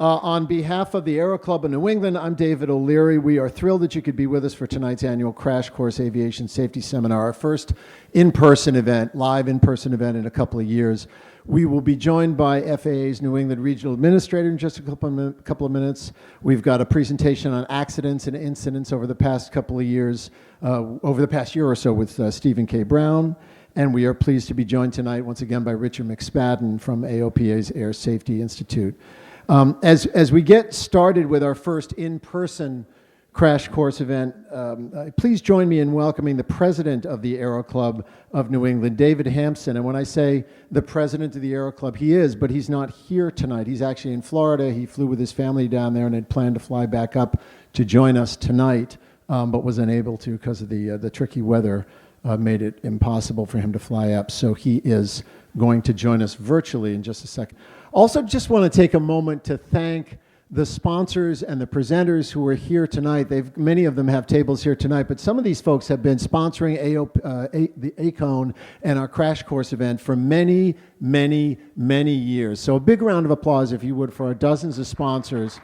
On behalf of the Aero Club of New England, I'm David O'Leary. We are thrilled that you could be with us for tonight's annual Crash Course Aviation Safety Seminar, our first in-person event, live in-person event in a couple of years. We will be joined by FAA's New England Regional Administrator in just a couple of minutes. We've got a presentation on accidents and incidents over the past couple of years, over the past year or so with Stephen K. Brown. And we are pleased to be joined tonight once again by Richard McSpadden from AOPA's Air Safety Institute. As we get started with our first in-person crash course event, please join me in welcoming the president of the Aero Club of New England, David Hampson. And when I say the president of the Aero Club, he is, but he's not here tonight. He's actually in Florida. He flew with his family down there and had planned to fly back up to join us tonight, but was unable to because of the tricky weather made it impossible for him to fly up. So he is going to join us virtually in just a second. Also, just want to take a moment to thank the sponsors and the presenters who are here tonight. Many of them have tables here tonight, but some of these folks have been sponsoring the ACON and our crash course event for many, many, many years. So a big round of applause, if you would, for our dozens of sponsors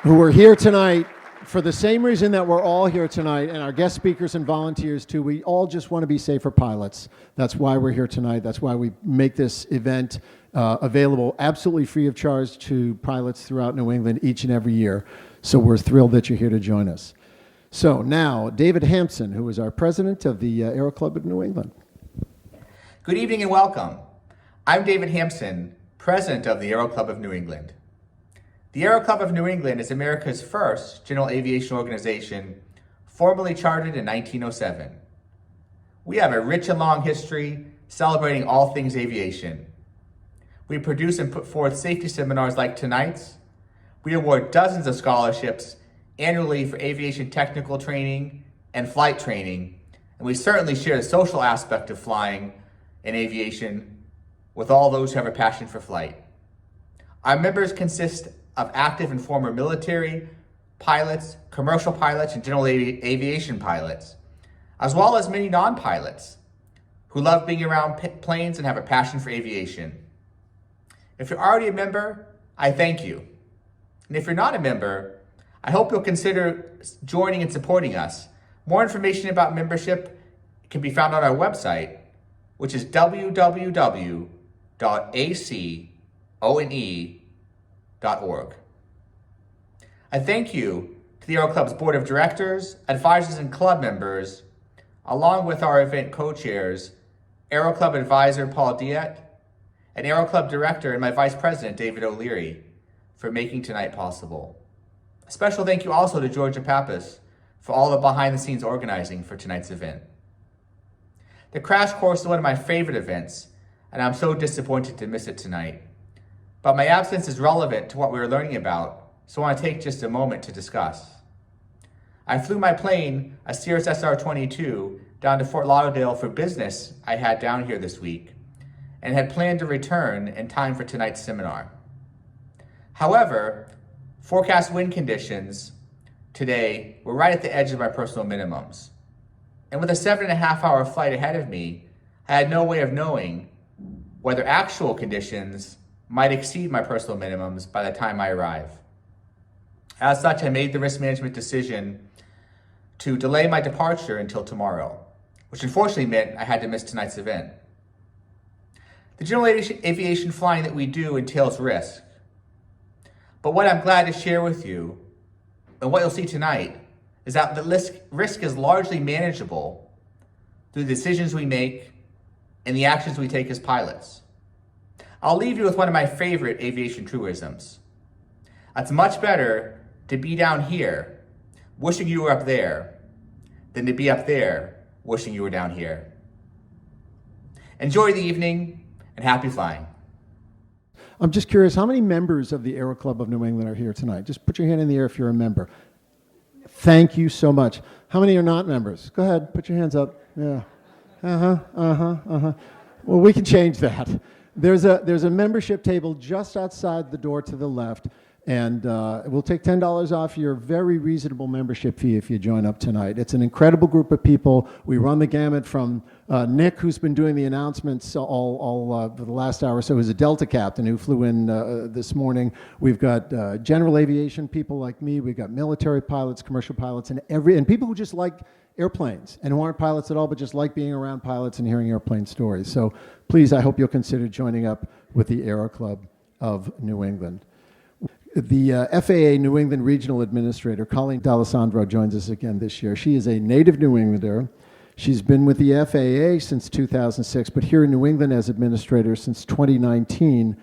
who are here tonight for the same reason that we're all here tonight, and our guest speakers and volunteers too. We all just want to be safer pilots. That's why we're here tonight. That's why we make this event available absolutely free of charge to pilots throughout New England each and every year. So we're thrilled that you're here to join us. So now, David Hampson, who is our president of the Aero Club of New England. Good evening and welcome. I'm David Hampson, president of the Aero Club of New England. The Aero Club of New England is America's first general aviation organization, formally chartered in 1907. We have a rich and long history celebrating all things aviation. We produce and put forth safety seminars like tonight's. We award dozens of scholarships annually for aviation technical training and flight training, and we certainly share the social aspect of flying and aviation with all those who have a passion for flight. Our members consist of active and former military pilots, commercial pilots, and general aviation pilots, as well as many non-pilots who love being around planes and have a passion for aviation. If you're already a member, I thank you. And if you're not a member, I hope you'll consider joining and supporting us. More information about membership can be found on our website, which is www.acone.org. I thank you to the Aero Club's Board of Directors, advisors, and club members, along with our event co-chairs, Aero Club Advisor Paul Diet, and Aero Club Director and my Vice President David O'Leary, for making tonight possible. A special thank you also to Georgia Pappas for all the behind-the-scenes organizing for tonight's event. The Crash Course is one of my favorite events, and I'm so disappointed to miss it tonight. But my absence is relevant to what we were learning about, so I want to take just a moment to discuss. I flew my plane, a Cirrus SR-22, down to Fort Lauderdale for business I had down here this week, and had planned to return in time for tonight's seminar. However, forecast wind conditions today were right at the edge of my personal minimums. And with a 7.5-hour flight ahead of me, I had no way of knowing whether actual conditions might exceed my personal minimums by the time I arrive. As such, I made the risk management decision to delay my departure until tomorrow, which unfortunately meant I had to miss tonight's event. The general aviation flying that we do entails risk. But what I'm glad to share with you, and what you'll see tonight, is that the risk is largely manageable through the decisions we make and the actions we take as pilots. I'll leave you with one of my favorite aviation truisms. It's much better to be down here, wishing you were up there, than to be up there, wishing you were down here. Enjoy the evening, and happy flying. I'm just curious, how many members of the Aero Club of New England are here tonight? Just put your hand in the air if you're a member. Thank you so much. How many are not members? Go ahead, put your hands up. Yeah. Well, we can change that. There's a membership table just outside the door to the left. And we'll take $10 off your very reasonable membership fee if you join up tonight. It's an incredible group of people. We run the gamut from Nick, who's been doing the announcements all for the last hour or so, who's a Delta captain who flew in this morning. We've got general aviation people like me. We've got military pilots, commercial pilots, and people who just like airplanes and who aren't pilots at all, but just like being around pilots and hearing airplane stories. So please, I hope you'll consider joining up with the Aero Club of New England. The FAA New England Regional Administrator, Colleen D'Alessandro, joins us again this year. She is a native New Englander. She's been with the FAA since 2006, but here in New England as administrator since 2019.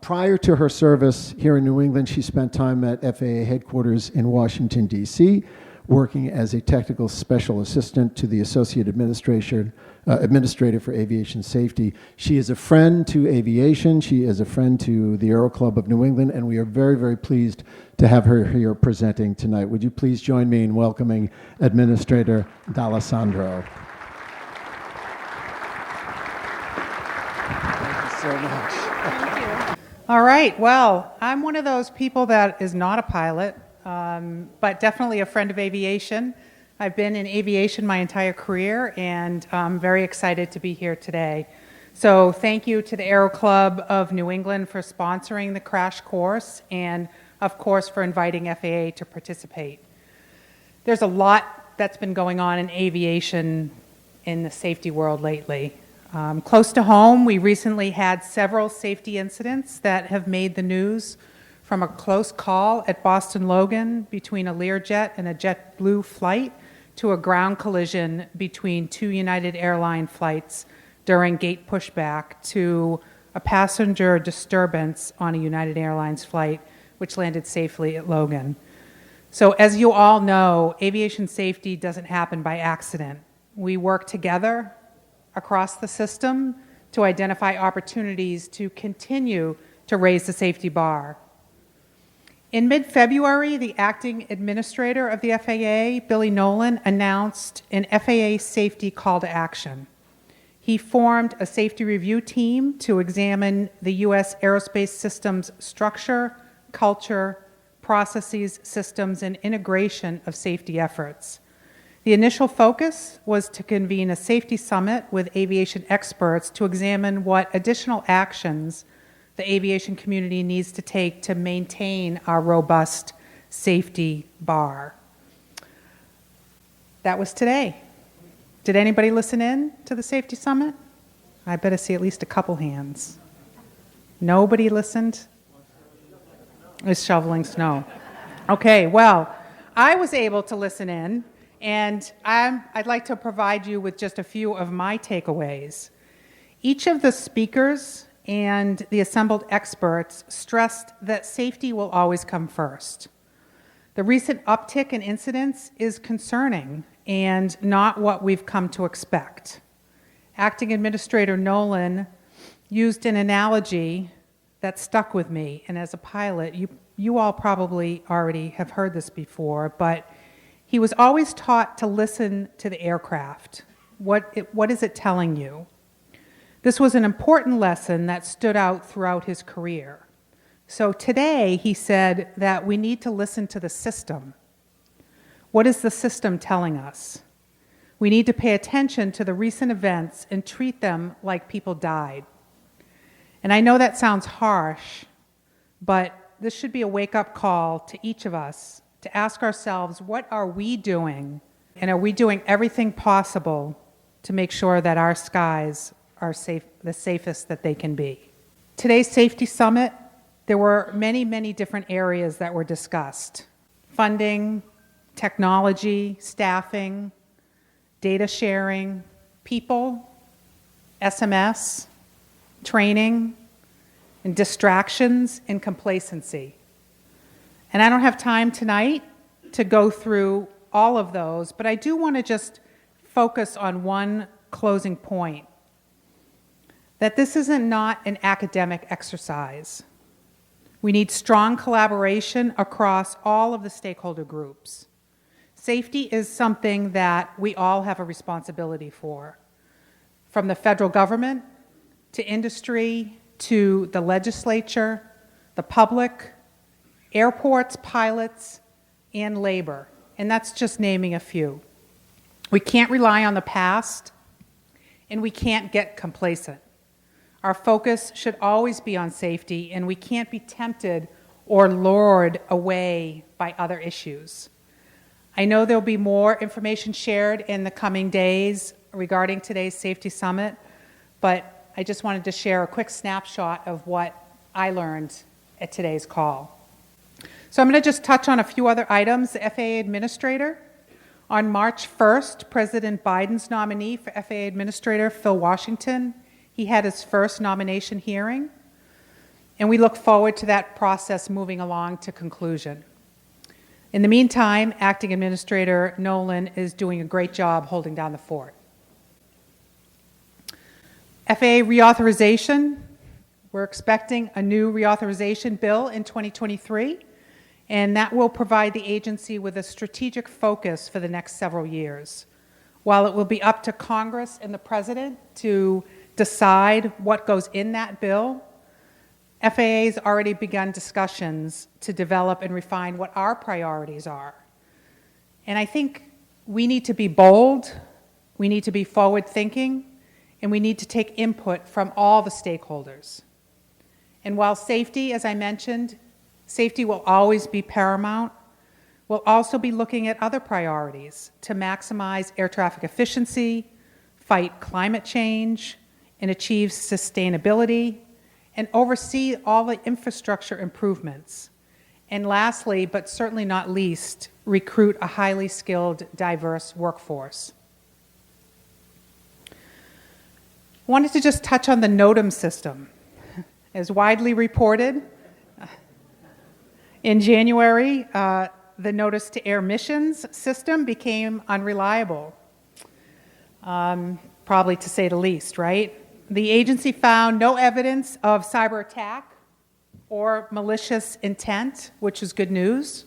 Prior to her service here in New England, she spent time at FAA headquarters in Washington, D.C., working as a technical special assistant to the Associate Administrator for Aviation Safety. She is a friend to aviation. She is a friend to the Aero Club of New England, and we are very, very pleased to have her here presenting tonight. Would you please join me in welcoming Administrator D'Alessandro? Thank you so much. Thank you. All right. Well, I'm one of those people that is not a pilot, but definitely a friend of aviation. I've been in aviation my entire career, and I'm very excited to be here today. So thank you to the Aero Club of New England for sponsoring the crash course, and of course for inviting FAA to participate. There's a lot that's been going on in aviation in the safety world lately. Close to home, we recently had several safety incidents that have made the news, from a close call at Boston Logan between a Learjet and a JetBlue flight to a ground collision between two United Airlines flights during gate pushback to a passenger disturbance on a United Airlines flight which landed safely at Logan. So as you all know, aviation safety doesn't happen by accident. We work together across the system to identify opportunities to continue to raise the safety bar. In mid-February, the acting administrator of the FAA, Billy Nolan, announced an FAA safety call to action. He formed a safety review team to examine the U.S. aerospace systems structure, culture, processes, systems, and integration of safety efforts. The initial focus was to convene a safety summit with aviation experts to examine what additional actions the aviation community needs to take to maintain our robust safety bar. That was today. Did anybody listen in to the safety summit? I better see at least a couple hands. Nobody listened? It's shoveling snow. Okay, well, I was able to listen in, and I'd like to provide you with just a few of my takeaways. Each of the speakers and the assembled experts stressed that safety will always come first. The recent uptick in incidents is concerning and not what we've come to expect. Acting Administrator Nolan used an analogy that stuck with me, and as a pilot, you all probably already have heard this before, but he was always taught to listen to the aircraft. What is it telling you? This was an important lesson that stood out throughout his career. So today he said that we need to listen to the system. What is the system telling us? We need to pay attention to the recent events and treat them like people died. And I know that sounds harsh, but this should be a wake-up call to each of us to ask ourselves, what are we doing? And are we doing everything possible to make sure that our skies are safe, the safest that they can be? Today's Safety Summit, there were many, many different areas that were discussed. Funding, technology, staffing, data sharing, people, SMS, training, and distractions and complacency. And I don't have time tonight to go through all of those, but I do want to just focus on one closing point. That this is not an academic exercise. We need strong collaboration across all of the stakeholder groups. Safety is something that we all have a responsibility for, from the federal government to industry to the legislature, the public, airports, pilots, and labor. And that's just naming a few. We can't rely on the past, and we can't get complacent. Our focus should always be on safety, and we can't be tempted or lured away by other issues. I know there'll be more information shared in the coming days regarding today's Safety Summit, but I just wanted to share a quick snapshot of what I learned at today's call. So I'm going to just touch on a few other items. The FAA Administrator. On March 1st, President Biden's nominee for FAA Administrator, Phil Washington, he had his first nomination hearing, and we look forward to that process moving along to conclusion. In the meantime, Acting Administrator Nolan is doing a great job holding down the fort. FAA reauthorization. We're expecting a new reauthorization bill in 2023, and that will provide the agency with a strategic focus for the next several years. While it will be up to Congress and the President to decide what goes in that bill, FAA's already begun discussions to develop and refine what our priorities are. And I think we need to be bold, we need to be forward-thinking, and we need to take input from all the stakeholders. And while safety, as I mentioned, safety will always be paramount, we'll also be looking at other priorities to maximize air traffic efficiency, fight climate change, and achieve sustainability, and oversee all the infrastructure improvements. And lastly, but certainly not least, recruit a highly skilled, diverse workforce. I wanted to just touch on the NOTAM system. As widely reported, in January, the Notice to Air Missions system became unreliable, probably to say the least, right? The agency found no evidence of cyber attack or malicious intent, which is good news.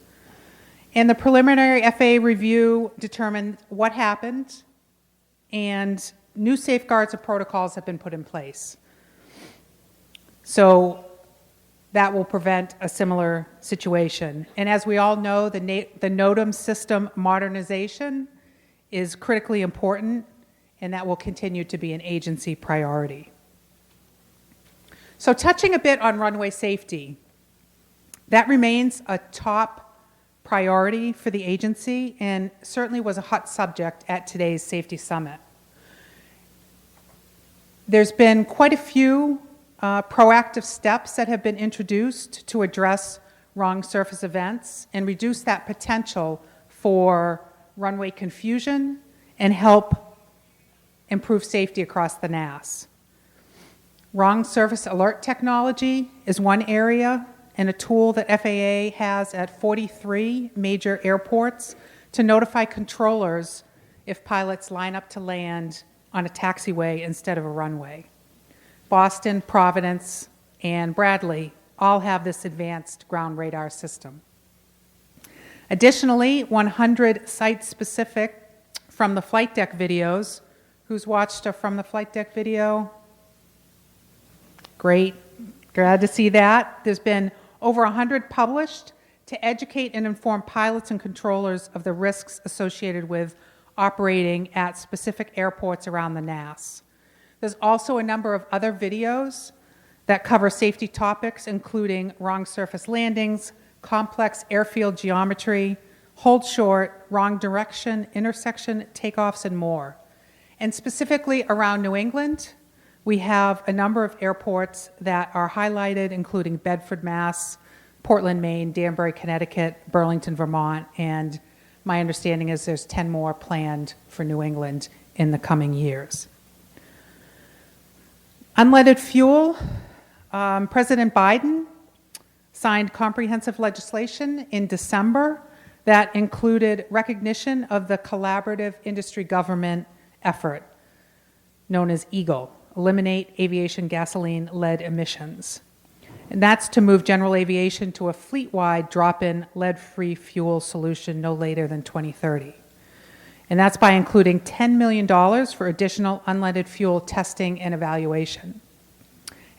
And the preliminary FAA review determined what happened, and new safeguards and protocols have been put in place. So that will prevent a similar situation. And as we all know, the NOTAM system modernization is critically important, and that will continue to be an agency priority. So touching a bit on runway safety, that remains a top priority for the agency and certainly was a hot subject at today's Safety Summit. There's been quite a few proactive steps that have been introduced to address wrong surface events and reduce that potential for runway confusion and help improve safety across the NAS. Wrong surface alert technology is one area and a tool that FAA has at 43 major airports to notify controllers if pilots line up to land on a taxiway instead of a runway. Boston, Providence, and Bradley all have this advanced ground radar system. Additionally, 100 site-specific from the flight deck videos. Who's watched a From the Flight Deck video? Great, glad to see that. There's been over 100 published to educate and inform pilots and controllers of the risks associated with operating at specific airports around the NAS. There's also a number of other videos that cover safety topics, including wrong surface landings, complex airfield geometry, hold short, wrong direction, intersection, takeoffs, and more. And specifically around New England, we have a number of airports that are highlighted, including Bedford, Mass., Portland, Maine, Danbury, Connecticut, Burlington, Vermont, and my understanding is there's 10 more planned for New England in the coming years. Unleaded fuel, President Biden signed comprehensive legislation in December that included recognition of the collaborative industry government effort known as EAGLE, Eliminate Aviation Gasoline Lead Emissions. And that's to move general aviation to a fleet-wide drop-in lead-free fuel solution no later than 2030. And that's by including $10 million for additional unleaded fuel testing and evaluation.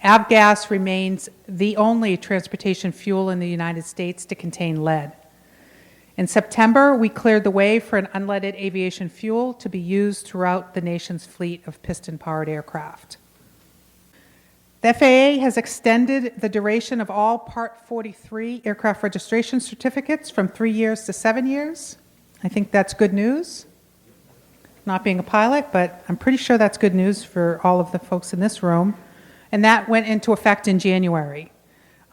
Avgas remains the only transportation fuel in the United States to contain lead. In September, we cleared the way for an unleaded aviation fuel to be used throughout the nation's fleet of piston-powered aircraft. The FAA has extended the duration of all Part 43 aircraft registration certificates from 3 years to 7 years. I think that's good news. Not being a pilot, but I'm pretty sure that's good news for all of the folks in this room. And that went into effect in January.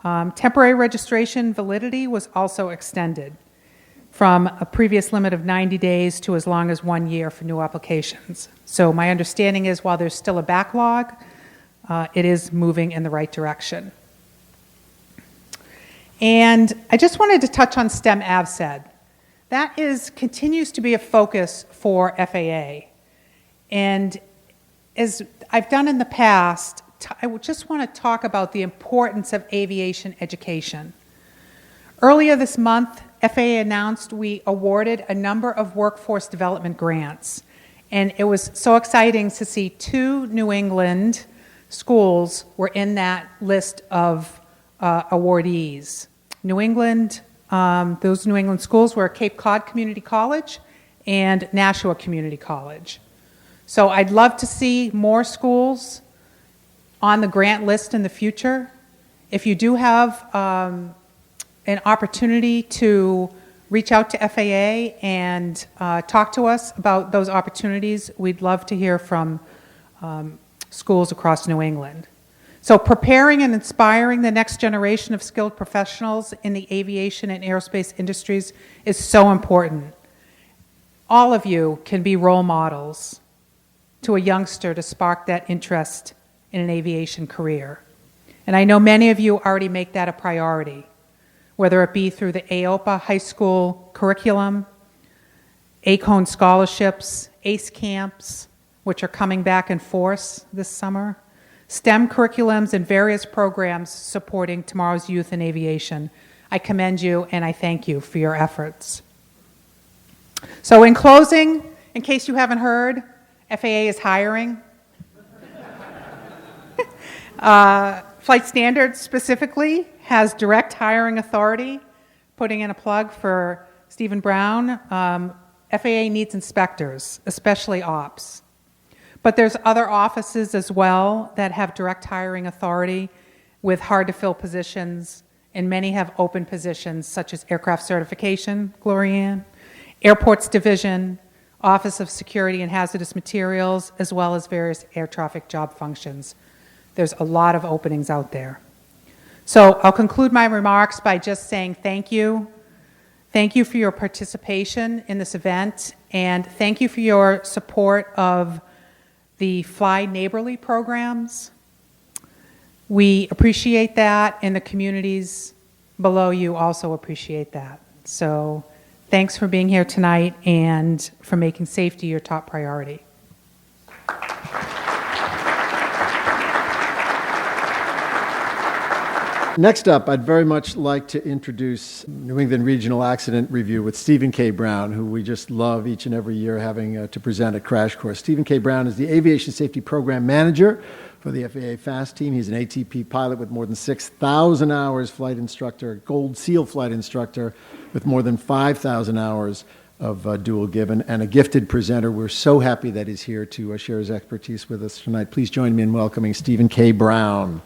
Temporary registration validity was also extended from a previous limit of 90 days to as long as 1 year for new applications. So my understanding is while there's still a backlog, it is moving in the right direction. And I just wanted to touch on STEM AvSed. That continues to be a focus for FAA. And as I've done in the past, I just want to talk about the importance of aviation education. Earlier this month, FAA announced we awarded a number of workforce development grants. And it was so exciting to see 2 New England schools were in that list of awardees. Those New England schools were Cape Cod Community College and Nashua Community College. So I'd love to see more schools on the grant list in the future. If you do have an opportunity to reach out to FAA and talk to us about those opportunities, we'd love to hear from schools across New England. So preparing and inspiring the next generation of skilled professionals in the aviation and aerospace industries is so important. All of you can be role models to a youngster to spark that interest in an aviation career. And I know many of you already make that a priority, whether it be through the AOPA high school curriculum, ACON scholarships, ACE camps, which are coming back in force this summer, STEM curriculums, and various programs supporting tomorrow's youth in aviation. I commend you and I thank you for your efforts. So in closing, in case you haven't heard, FAA is hiring. Flight Standards specifically has direct hiring authority, putting in a plug for Stephen Brown. FAA needs inspectors, especially ops. But there's other offices as well that have direct hiring authority with hard-to-fill positions, and many have open positions such as aircraft certification, Glorianne, Airports Division, Office of Security and Hazardous Materials, as well as various air traffic job functions. There's a lot of openings out there. So I'll conclude my remarks by just saying thank you. Thank you for your participation in this event, and thank you for your support of the Fly Neighborly programs. We appreciate that, and the communities below you also appreciate that. So thanks for being here tonight and for making safety your top priority. Next up, I'd very much like to introduce New England Regional Accident Review with Stephen K. Brown, who we just love each and every year having to present at Crash Course. Stephen K. Brown is the Aviation Safety Program Manager for the FAA FAASTeam. He's an ATP pilot with more than 6,000 hours flight instructor, Gold SEAL flight instructor with more than 5,000 hours of dual given, and a gifted presenter. We're so happy that he's here to share his expertise with us tonight. Please join me in welcoming Stephen K. Brown.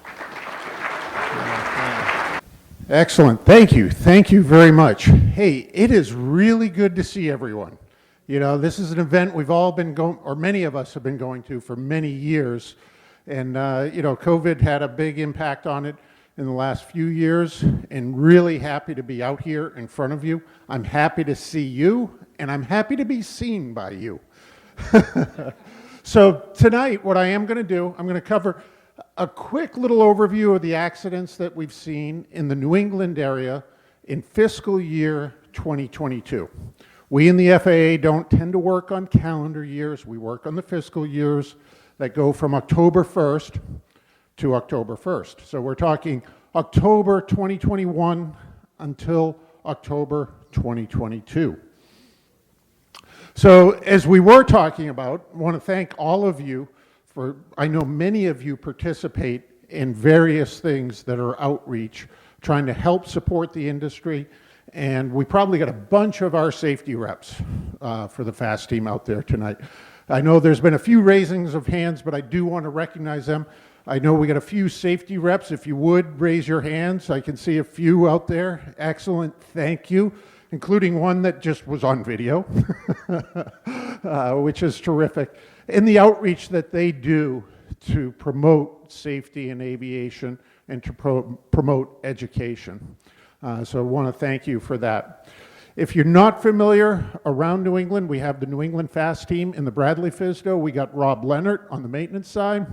Excellent. Thank you. Thank you very much. Hey, it is really good to see everyone. You know, this is an event we've all been going, or many of us have been going to for many years. And, you know, COVID had a big impact on it in the last few years, and really happy to be out here in front of you. I'm happy to see you, and I'm happy to be seen by you. So tonight, what I am going to do, I'm going to cover a quick little overview of the accidents that we've seen in the New England area in fiscal year 2022. We in the FAA don't tend to work on calendar years. We work on the fiscal years that go from October 1st to October 1st. So we're talking October 2021 until October 2022. So as we were talking about, I want to thank all of you for, I know many of you participate in various things that are outreach, trying to help support the industry. And we probably got a bunch of our safety reps for the FAASTeam out there tonight. I know there's been a few raisings of hands, but I do want to recognize them. I know we got a few safety reps. If you would raise your hands, I can see a few out there. Excellent, thank you, including one that just was on video, which is terrific. And the outreach that they do to promote safety in aviation and to promote education. So I want to thank you for that. If you're not familiar, around New England, we have the New England FAASTeam in the Bradley FSDO. We got Rob Leonard on the maintenance side.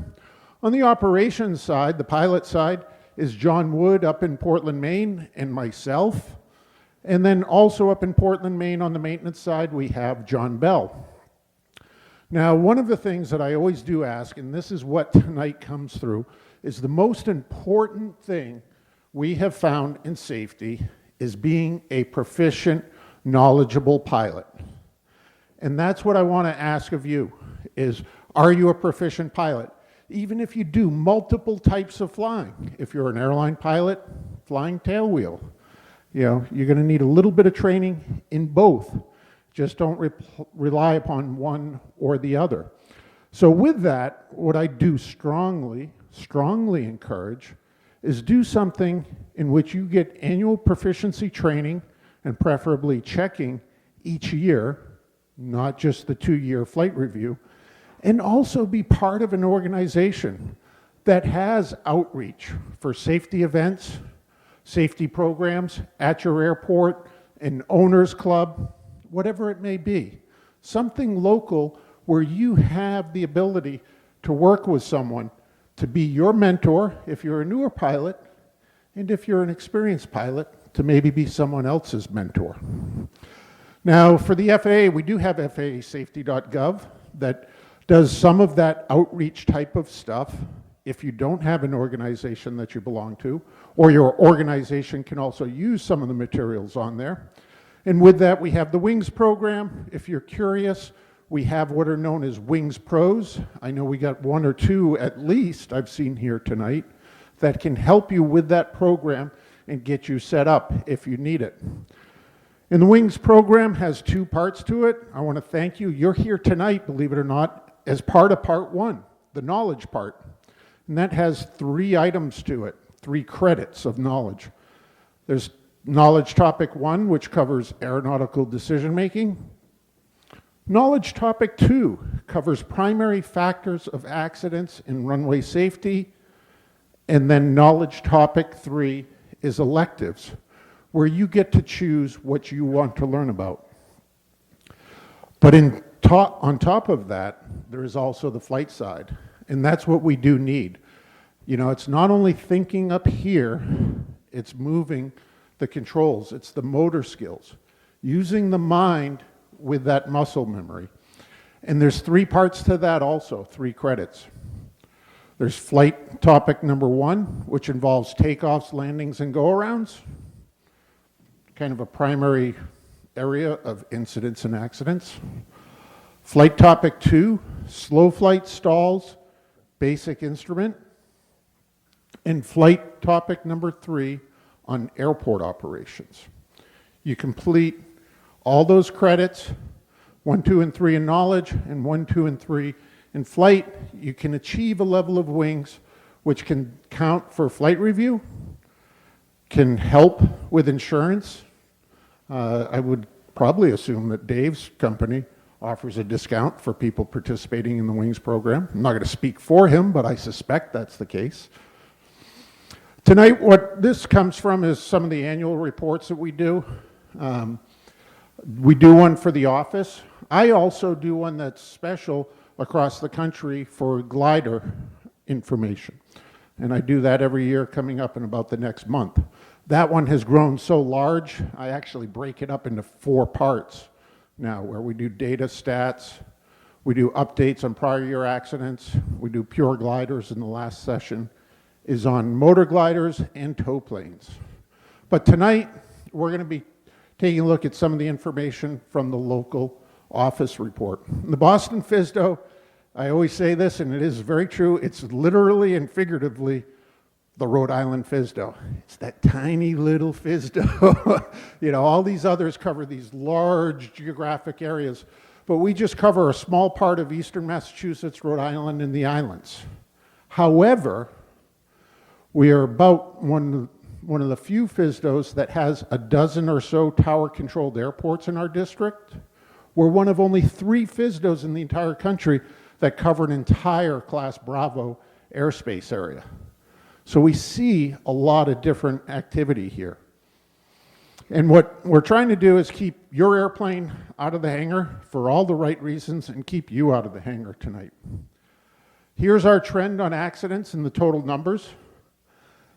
On the operations side, the pilot side, is John Wood up in Portland, Maine, and myself. And then also up in Portland, Maine, on the maintenance side, we have John Bell. Now, one of the things that I always do ask, and this is what tonight comes through, is the most important thing we have found in safety is being a proficient, knowledgeable pilot. And that's what I want to ask of you, is are you a proficient pilot? Even if you do multiple types of flying. If you're an airline pilot, flying tailwheel, you're going to need a little bit of training in both. Just don't rely upon one or the other. So with that, what I do strongly encourage is do something in which you get annual proficiency training and preferably checking each year, not just the 2-year flight review, and also be part of an organization that has outreach for safety events, safety programs at your airport, an owner's club, whatever it may be. Something local where you have the ability to work with someone to be your mentor if you're a newer pilot, and if you're an experienced pilot, to maybe be someone else's mentor. Now, for the FAA, we do have FAASafety.gov that does some of that outreach type of stuff. If you don't have an organization that you belong to, or your organization can also use some of the materials on there. And with that, we have the Wings program. If you're curious, we have what are known as Wings Pros. I know we got 1 or 2 at least I've seen here tonight that can help you with that program and get you set up if you need it. And the Wings program has 2 parts to it. I want to thank you. You're here tonight, believe it or not, as part of part 1, the knowledge part. And that has 3 items to it, 3 credits of knowledge. There's knowledge topic 1, which covers aeronautical decision making. Knowledge topic 2 covers primary factors of accidents in runway safety. And then knowledge topic 3 is electives, where you get to choose what you want to learn about. But on top of that, there is also the flight side, and that's what we do need. It's not only thinking up here, it's moving the controls, it's the motor skills, using the mind with that muscle memory. And there's 3 parts to that also, 3 credits. There's flight topic number 1, which involves takeoffs, landings, and go-arounds, kind of a primary area of incidents and accidents. Flight topic 2, slow flight stalls, basic instrument. And flight topic number 3 on airport operations. You complete all those credits, 1, 2, and 3 in knowledge, and 1, 2, and 3 in flight. You can achieve a level of wings which can count for flight review, can help with insurance. I would probably assume that Dave's company offers a discount for people participating in the Wings program. I'm not going to speak for him, but I suspect that's the case. Tonight, what this comes from is some of the annual reports that we do. We do one for the office. I also do one that's special across the country for glider information. And I do that every year coming up in about the next month. That one has grown so large, I actually break it up into 4 parts now, where we do data stats, we do updates on prior year accidents, we do pure gliders, and the last session is on motor gliders and tow planes. But tonight, we're going to be taking a look at some of the information from the local office report. The Boston FSDO, I always say this, and it is very true, it's literally and figuratively the Rhode Island FSDO. It's that tiny little FSDO. You know, all these others cover these large geographic areas, but we just cover a small part of eastern Massachusetts, Rhode Island, and the islands. However, we are about one of the few FSDOs that has a dozen or so tower-controlled airports in our district. We're one of only 3 FSDOs in the entire country that cover an entire Class Bravo airspace area. So we see a lot of different activity here. And what we're trying to do is keep your airplane out of the hangar for all the right reasons and keep you out of the hangar tonight. Here's our trend on accidents and the total numbers.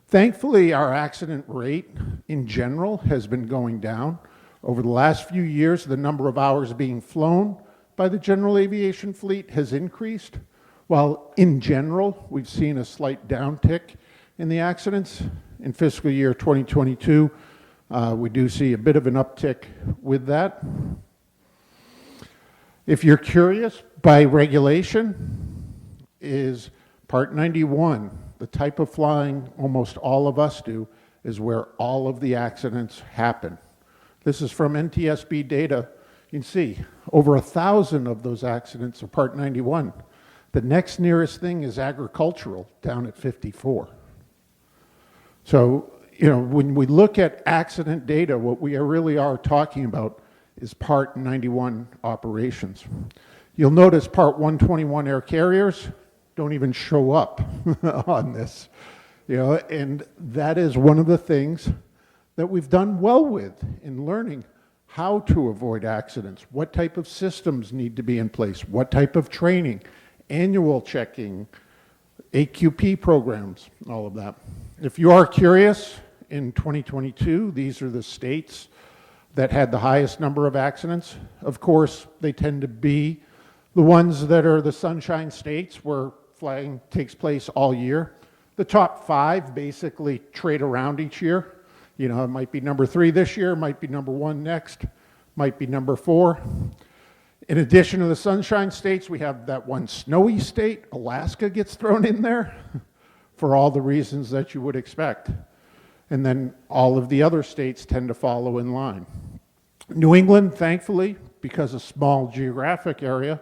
Thankfully, our accident rate in general has been going down. Over the last few years, the number of hours being flown by the general aviation fleet has increased, while in general, we've seen a slight downtick in the accidents. In fiscal year 2022, we do see a bit of an uptick with that. If you're curious, by regulation is Part 91, the type of flying almost all of us do, is where all of the accidents happen. This is from NTSB data. You can see over 1,000 of those accidents are Part 91. The next nearest thing is agricultural, down at 54. So, you know, when we look at accident data, what we really are talking about is Part 91 operations. You'll notice Part 121 air carriers don't even show up on this, you know, and that is one of the things that we've done well with in learning how to avoid accidents, what type of systems need to be in place, what type of training, annual checking, AQP programs, all of that. If you are curious, in 2022, these are the states that had the highest number of accidents. Of course, they tend to be the ones that are the sunshine states where flying takes place all year. The top 5 basically trade around each year. You know, it might be number 3 this year, might be number 1 next, might be number 4. In addition to the sunshine states, we have that one snowy state. Alaska gets thrown in there for all the reasons that you would expect. And then all of the other states tend to follow in line. New England, thankfully, because of small geographic area,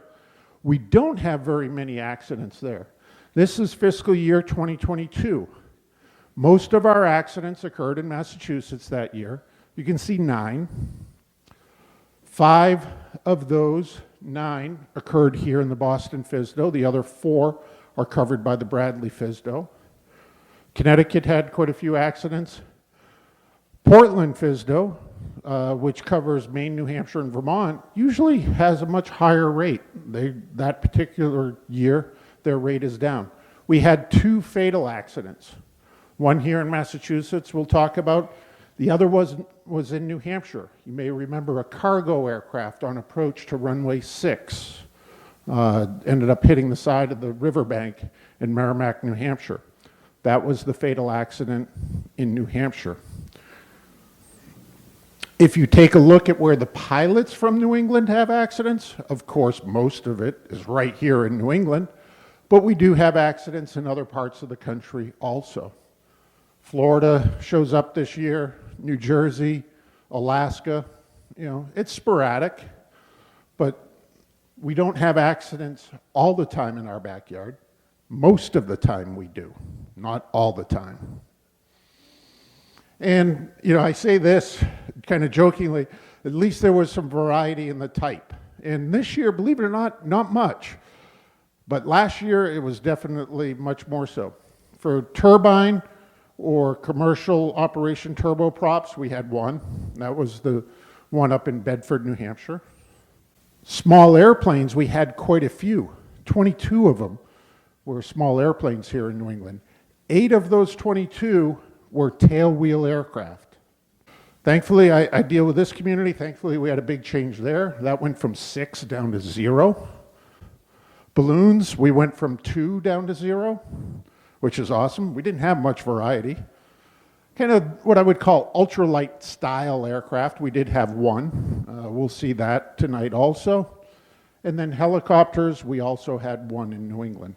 we don't have very many accidents there. This is fiscal year 2022. Most of our accidents occurred in Massachusetts that year. You can see 9. 5 of those 9 occurred here in the Boston FSDO. The other 4 are covered by the Bradley FSDO. Connecticut had quite a few accidents. Portland FSDO, which covers Maine, New Hampshire, and Vermont, usually has a much higher rate. That particular year, their rate is down. We had 2 fatal accidents. One here in Massachusetts we'll talk about. The other was in New Hampshire. You may remember a cargo aircraft on approach to runway 6 ended up hitting the side of the riverbank in Merrimack, New Hampshire. That was the fatal accident in New Hampshire. If you take a look at where the pilots from New England have accidents, of course, most of it is right here in New England, but we do have accidents in other parts of the country also. Florida shows up this year, New Jersey, Alaska, you know, it's sporadic, but we don't have accidents all the time in our backyard. Most of the time we do, not all the time. And, you know, I say this kind of jokingly, at least there was some variety in the type. And this year, believe it or not much. But last year, it was definitely much more so. For turbine or commercial operation turboprops, we had 1. That was the one up in Bedford, New Hampshire. Small airplanes, we had quite a few. 22 of them were small airplanes here in New England. 8 of those 22 were tailwheel aircraft. Thankfully, I deal with this community. Thankfully, we had a big change there. That went from 6 down to 0. Balloons, we went from 2 down to 0, which is awesome. We didn't have much variety. Kind of what I would call ultralight style aircraft. We did have 1. We'll see that tonight also. And then helicopters, we also had 1 in New England.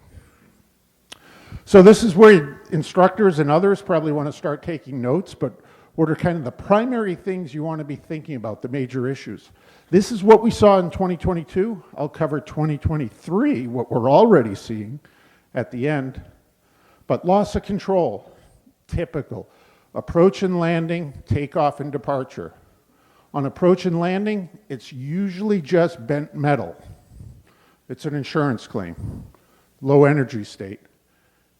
So this is where instructors and others probably want to start taking notes, but what are kind of the primary things you want to be thinking about, the major issues? This is what we saw in 2022. I'll cover 2023, what we're already seeing at the end. But loss of control, typical. Approach and landing, takeoff and departure. On approach and landing, it's usually just bent metal. It's an insurance claim, low energy state.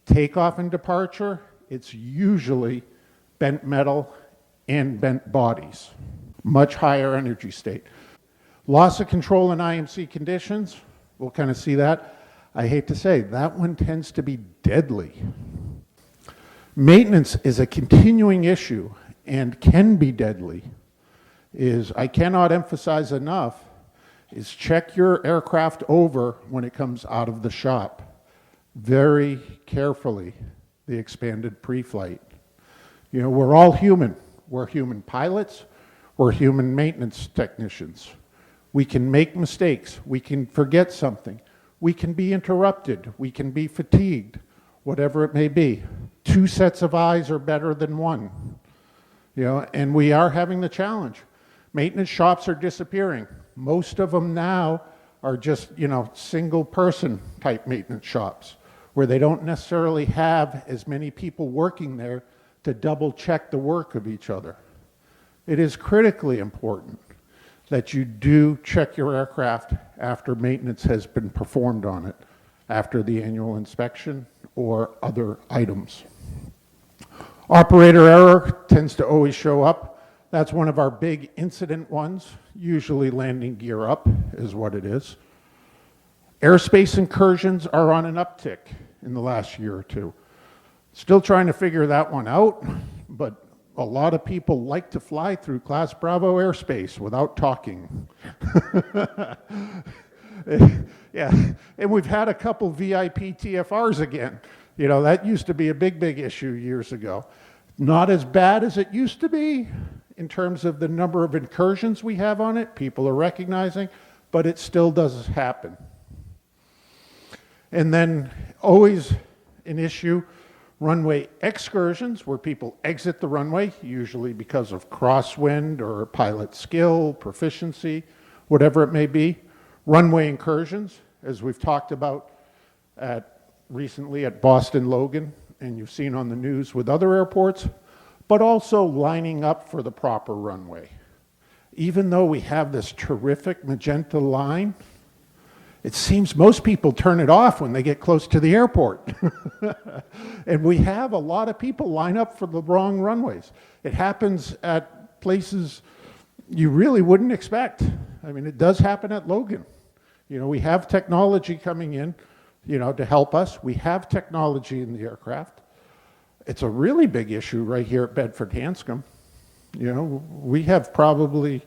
Takeoff and departure, it's usually bent metal and bent bodies, much higher energy state. Loss of control in IMC conditions, we'll kind of see that. I hate to say, that one tends to be deadly. Maintenance is a continuing issue and can be deadly. I cannot emphasize enough, is check your aircraft over when it comes out of the shop. Very carefully, the expanded pre-flight. You know, we're all human. We're human pilots. We're human maintenance technicians. We can make mistakes. We can forget something. We can be interrupted. We can be fatigued, whatever it may be. 2 sets of eyes are better than 1. You know, and we are having the challenge. Maintenance shops are disappearing. Most of them now are just, you know, single person type maintenance shops where they don't necessarily have as many people working there to double check the work of each other. It is critically important that you do check your aircraft after maintenance has been performed on it, after the annual inspection or other items. Operator error tends to always show up. That's one of our big incident ones. Usually landing gear up is what it is. Airspace incursions are on an uptick in the last year or two. Still trying to figure that one out, but a lot of people like to fly through Class Bravo airspace without talking. Yeah, and we've had a couple VIP TFRs again. You know, that used to be a big issue years ago. Not as bad as it used to be in terms of the number of incursions we have on it. People are recognizing, but it still does happen. And then always an issue, runway excursions, where people exit the runway, usually because of crosswind or pilot skill, proficiency, whatever it may be. Runway incursions, as we've talked about recently at Boston Logan, and you've seen on the news with other airports, but also lining up for the proper runway. Even though we have this terrific magenta line, it seems most people turn it off when they get close to the airport. And we have a lot of people line up for the wrong runways. It happens at places you really wouldn't expect. I mean, it does happen at Logan. You know, we have technology coming in, you know, to help us. We have technology in the aircraft. It's a really big issue right here at Bedford-Hanscom. You know, we have probably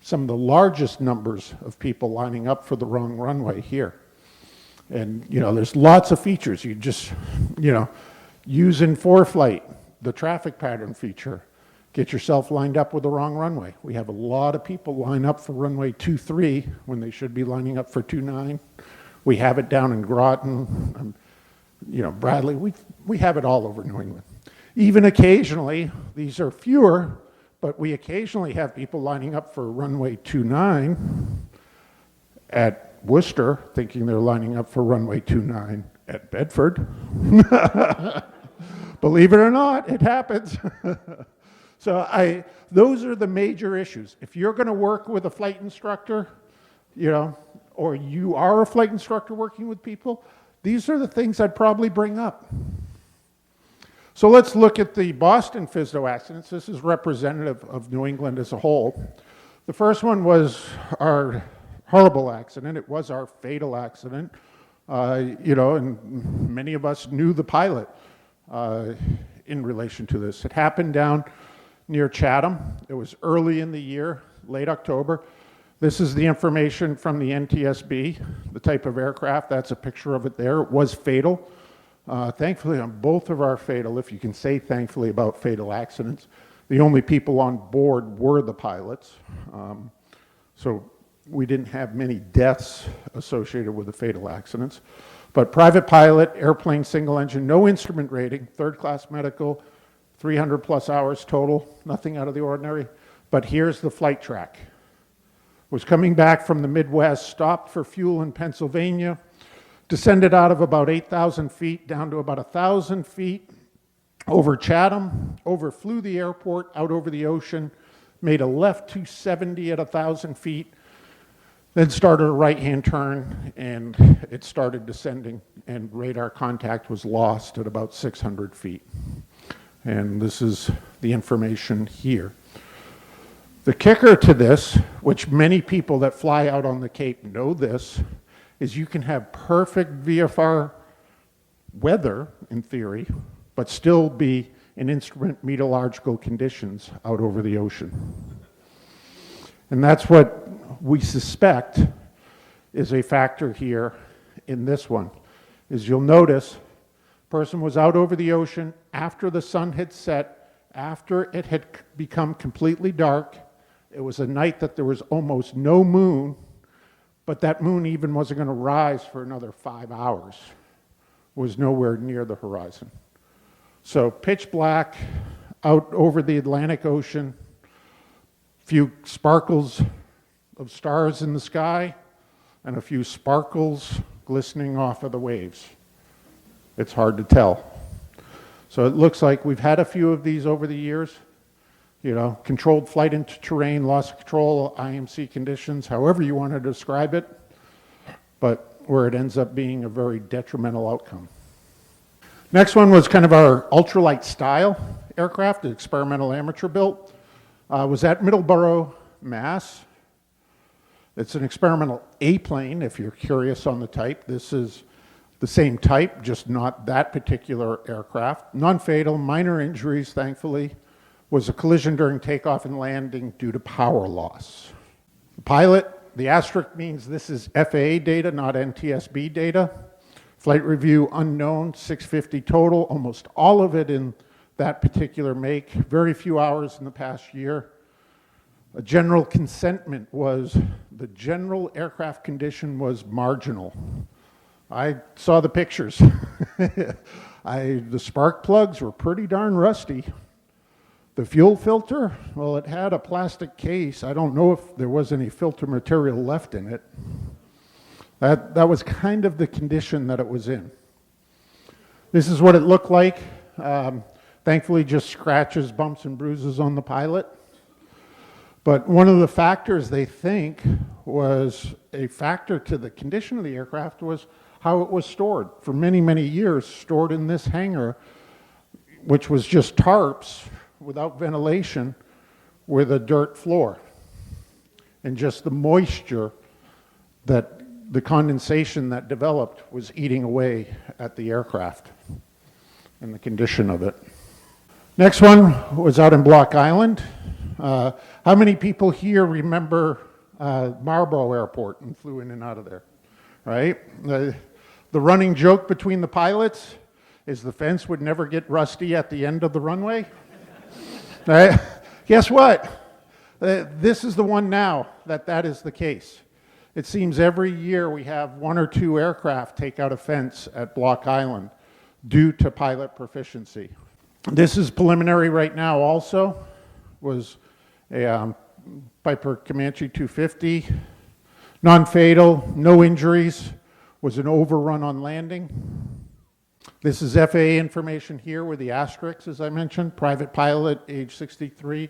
some of the largest numbers of people lining up for the wrong runway here. And, you know, there's lots of features. You just, you know, use in ForeFlight, the traffic pattern feature. Get yourself lined up with the wrong runway. We have a lot of people line up for runway 23 when they should be lining up for 29. We have it down in Groton, you know, Bradley. We have it all over New England. Even occasionally, these are fewer, but we occasionally have people lining up for runway 29 at Worcester, thinking they're lining up for runway 29 at Bedford. Believe it or not, it happens. So those are the major issues. If you're going to work with a flight instructor, you know, or you are a flight instructor working with people, these are the things I'd probably bring up. So let's look at the Boston FSDO accidents. This is representative of New England as a whole. The first one was our horrible accident. It was our fatal accident. You know, and many of us knew the pilot in relation to this. It happened down near Chatham. It was early in the year, late October. This is the information from the NTSB, the type of aircraft. That's a picture of it there. It was fatal. Thankfully, on both of our fatal, if you can say thankfully about fatal accidents, the only people on board were the pilots. So we didn't have many deaths associated with the fatal accidents. But private pilot, airplane single engine, no instrument rating, third class medical, 300 plus hours total, nothing out of the ordinary. But here's the flight track. Was coming back from the Midwest, stopped for fuel in Pennsylvania, descended out of about 8,000 feet down to about 1,000 feet, over Chatham, overflew the airport, out over the ocean, made a left 270 at 1,000 feet, then started a right-hand turn, and it started descending, and radar contact was lost at about 600 feet. And this is the information here. The kicker to this, which many people that fly out on the Cape know this, is you can have perfect VFR weather, in theory, but still be in instrument meteorological conditions out over the ocean. And that's what we suspect is a factor here in this one, is you'll notice person was out over the ocean after the sun had set, after it had become completely dark. It was a night that there was almost no moon, but that moon even wasn't going to rise for another 5 hours. It was nowhere near the horizon. So pitch black out over the Atlantic Ocean, few sparkles of stars in the sky, and a few sparkles glistening off of the waves. It's hard to tell. So it looks like we've had a few of these over the years. You know, controlled flight into terrain, loss of control, IMC conditions, however you want to describe it, but where it ends up being a very detrimental outcome. Next one was kind of our ultralight style aircraft, the experimental amateur built. Was at Middleborough, Mass. It's an experimental A-plane, if you're curious on the type. This is the same type, just not that particular aircraft. Non-fatal, minor injuries, thankfully. Was a collision during takeoff and landing due to power loss. The pilot, the asterisk means this is FAA data, not NTSB data. Flight review unknown, 650 total, almost all of it in that particular make, very few hours in the past year. A general consentment was the general aircraft condition was marginal. I saw the pictures. The spark plugs were pretty darn rusty. The fuel filter, well, it had a plastic case. I don't know if there was any filter material left in it. That was kind of the condition that it was in. This is what it looked like. Thankfully, just scratches, bumps, and bruises on the pilot. But one of the factors they think was a factor to the condition of the aircraft was how it was stored. For many, many years, stored in this hangar, which was just tarps without ventilation with a dirt floor. And just the moisture that the condensation that developed was eating away at the aircraft and the condition of it. Next one was out in Block Island. How many people here remember Marlborough Airport and flew in and out of there, right? The running joke between the pilots is the fence would never get rusty at the end of the runway. Right? Guess what? This is the one now that is the case. It seems every year we have one or two aircraft take out a fence at Block Island due to pilot proficiency. This is preliminary right now also. Was a Piper Comanche 250. Non-fatal, no injuries. Was an overrun on landing. This is FAA information here with the asterisks, as I mentioned. Private pilot, age 63.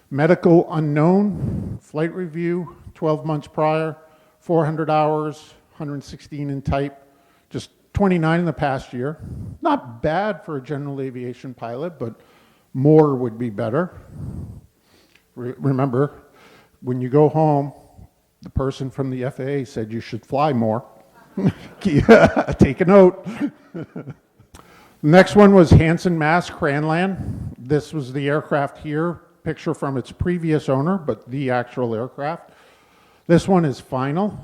Medical unknown. Flight review, 12 months prior. 400 hours, 116 in type. Just 29 in the past year. Not bad for a general aviation pilot, but more would be better. Remember, when you go home, the person from the FAA said you should fly more. Take a note. Next one was Hanson, Mass, Cranland. This was the aircraft here, picture from its previous owner, but the actual aircraft. This one is final,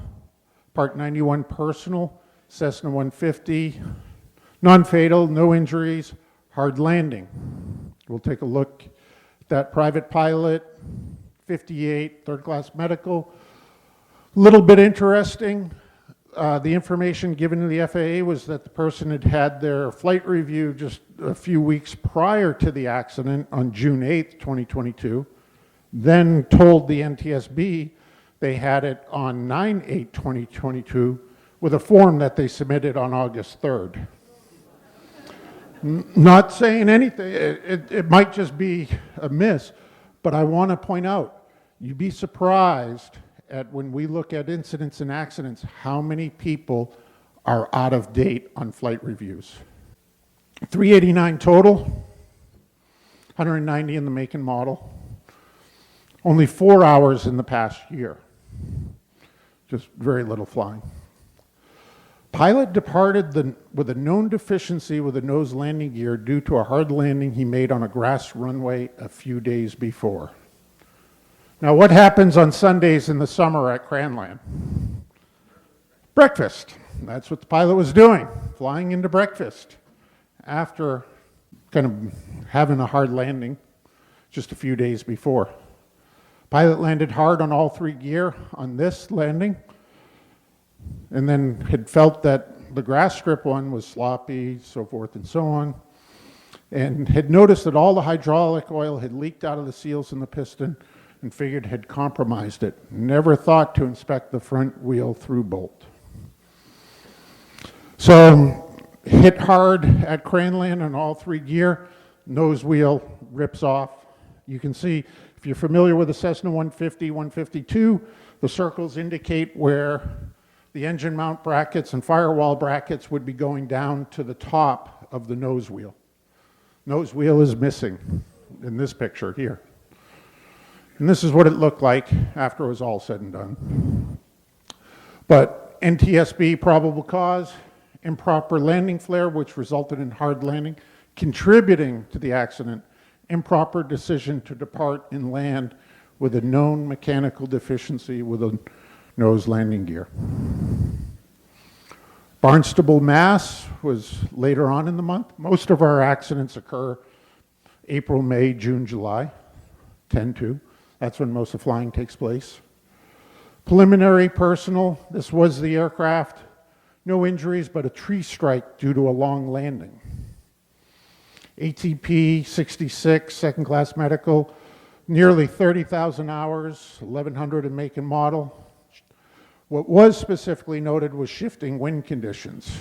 Part 91 personal, Cessna 150, non-fatal, no injuries, hard landing. We'll take a look at that private pilot, 58, third class medical. Little bit interesting, the information given to the FAA was that the person had had their flight review just a few weeks prior to the accident on June 8th, 2022, then told the NTSB they had it on 9/8/2022 with a form that they submitted on August 3rd. Not saying anything, it might just be a miss, but I want to point out, you'd be surprised at when we look at incidents and accidents, how many people are out of date on flight reviews. 389 total, 190 in the make and model, only 4 hours in the past year. Just very little flying. Pilot departed with a known deficiency with the nose landing gear due to a hard landing he made on a grass runway a few days before. Now, what happens on Sundays in the summer at Cranland? Breakfast. That's what the pilot was doing, flying into breakfast after kind of having a hard landing just a few days before. Pilot landed hard on all 3 gear on this landing, and then had felt that the grass strip one was sloppy, so forth and so on, and had noticed that all the hydraulic oil had leaked out of the seals in the piston and figured had compromised it. Never thought to inspect the front wheel through bolt. So hit hard at Cranland on all 3 gear, nose wheel rips off. You can see, if you're familiar with the Cessna 150, 152, the circles indicate where the engine mount brackets and firewall brackets would be going down to the top of the nose wheel. Nose wheel is missing in this picture here. And this is what it looked like after it was all said and done. But NTSB probable cause, improper landing flare, which resulted in hard landing, contributing to the accident, improper decision to depart and land with a known mechanical deficiency with a nose landing gear. Barnstable, Mass was later on in the month. Most of our accidents occur April, May, June, July, tend to. That's when most of flying takes place. Preliminary personal, this was the aircraft. No injuries, but a tree strike due to a long landing. ATP 66, second class medical, nearly 30,000 hours, 1,100 in make and model. What was specifically noted was shifting wind conditions.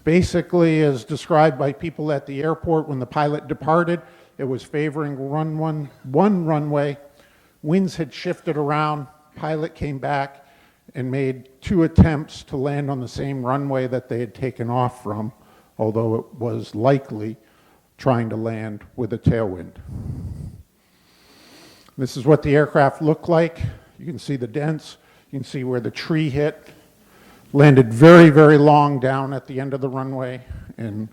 Basically, as described by people at the airport when the pilot departed, it was favoring one runway. Winds had shifted around. Pilot came back and made 2 attempts to land on the same runway that they had taken off from, although it was likely trying to land with a tailwind. This is what the aircraft looked like. You can see the dents. You can see where the tree hit. Landed very, very long down at the end of the runway and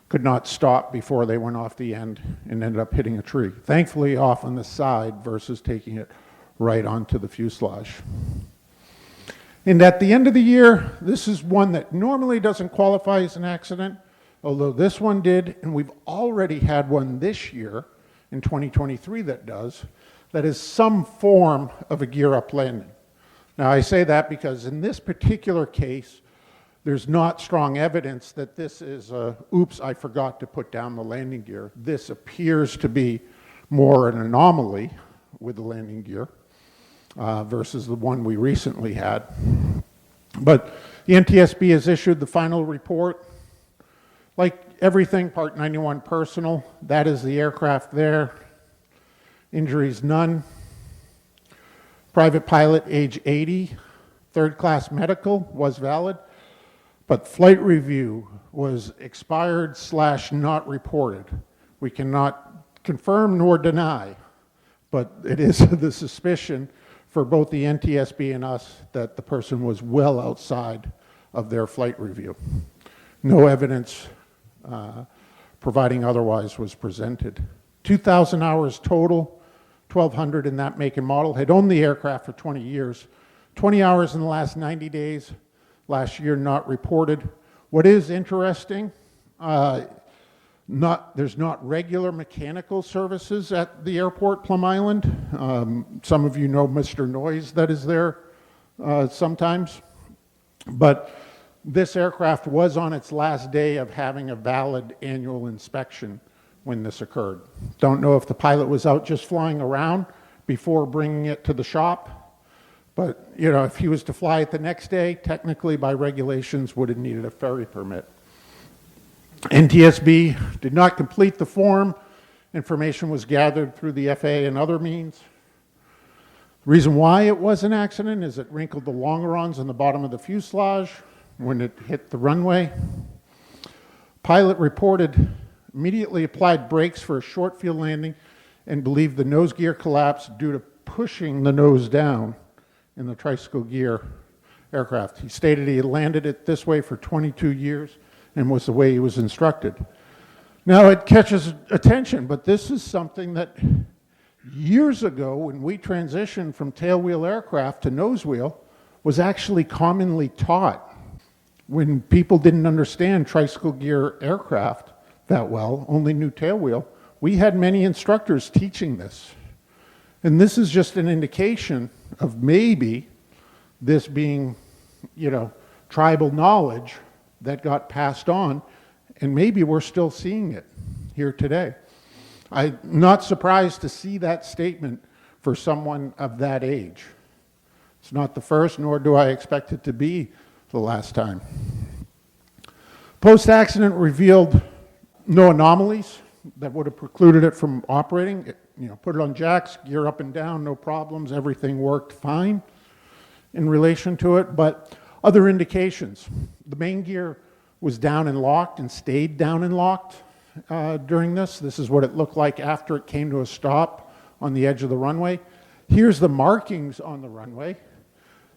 could not stop before they went off the end and ended up hitting a tree. Thankfully off on the side versus taking it right onto the fuselage. And at the end of the year, this is one that normally doesn't qualify as an accident, although this one did, and we've already had one this year in 2023 that does, that is some form of a gear up landing. Now I say that because in this particular case, there's not strong evidence that this is a, oops, I forgot to put down the landing gear. This appears to be more an anomaly with the landing gear versus the one we recently had. But the NTSB has issued the final report. Like everything, Part 91 personal, that is the aircraft there. Injuries, none. Private pilot, age 80. Third class medical was valid. But flight review was expired / not reported. We cannot confirm nor deny, but it is the suspicion for both the NTSB and us that the person was well outside of their flight review. No evidence providing otherwise was presented. 2,000 hours total, 1,200 in that make and model. Had owned the aircraft for 20 years. 20 hours in the last 90 days. Last year, not reported. What is interesting, there's not regular mechanical services at the airport, Plum Island. Some of you know Mr. Noise that is there sometimes. But this aircraft was on its last day of having a valid annual inspection when this occurred. Don't know if the pilot was out just flying around before bringing it to the shop, but you know, if he was to fly it the next day, technically by regulations would have needed a ferry permit. NTSB did not complete the form. Information was gathered through the FAA and other means. The reason why it was an accident is it wrinkled the longerons on the bottom of the fuselage when it hit the runway. Pilot reported immediately applied brakes for a short field landing and believed the nose gear collapsed due to pushing the nose down in the tricycle gear aircraft. He stated he had landed it this way for 22 years and was the way he was instructed. Now it catches attention, but this is something that years ago when we transitioned from tailwheel aircraft to nose wheel was actually commonly taught. When people didn't understand tricycle gear aircraft that well, only knew tailwheel, we had many instructors teaching this. And this is just an indication of maybe this being, you know, tribal knowledge that got passed on, and maybe we're still seeing it here today. I'm not surprised to see that statement for someone of that age. It's not the first, nor do I expect it to be the last time. Post-accident revealed no anomalies that would have precluded it from operating. You know, put it on jacks, gear up and down, no problems, everything worked fine in relation to it, but other indications. The main gear was down and locked and stayed down and locked during this. This is what it looked like after it came to a stop on the edge of the runway. Here's the markings on the runway.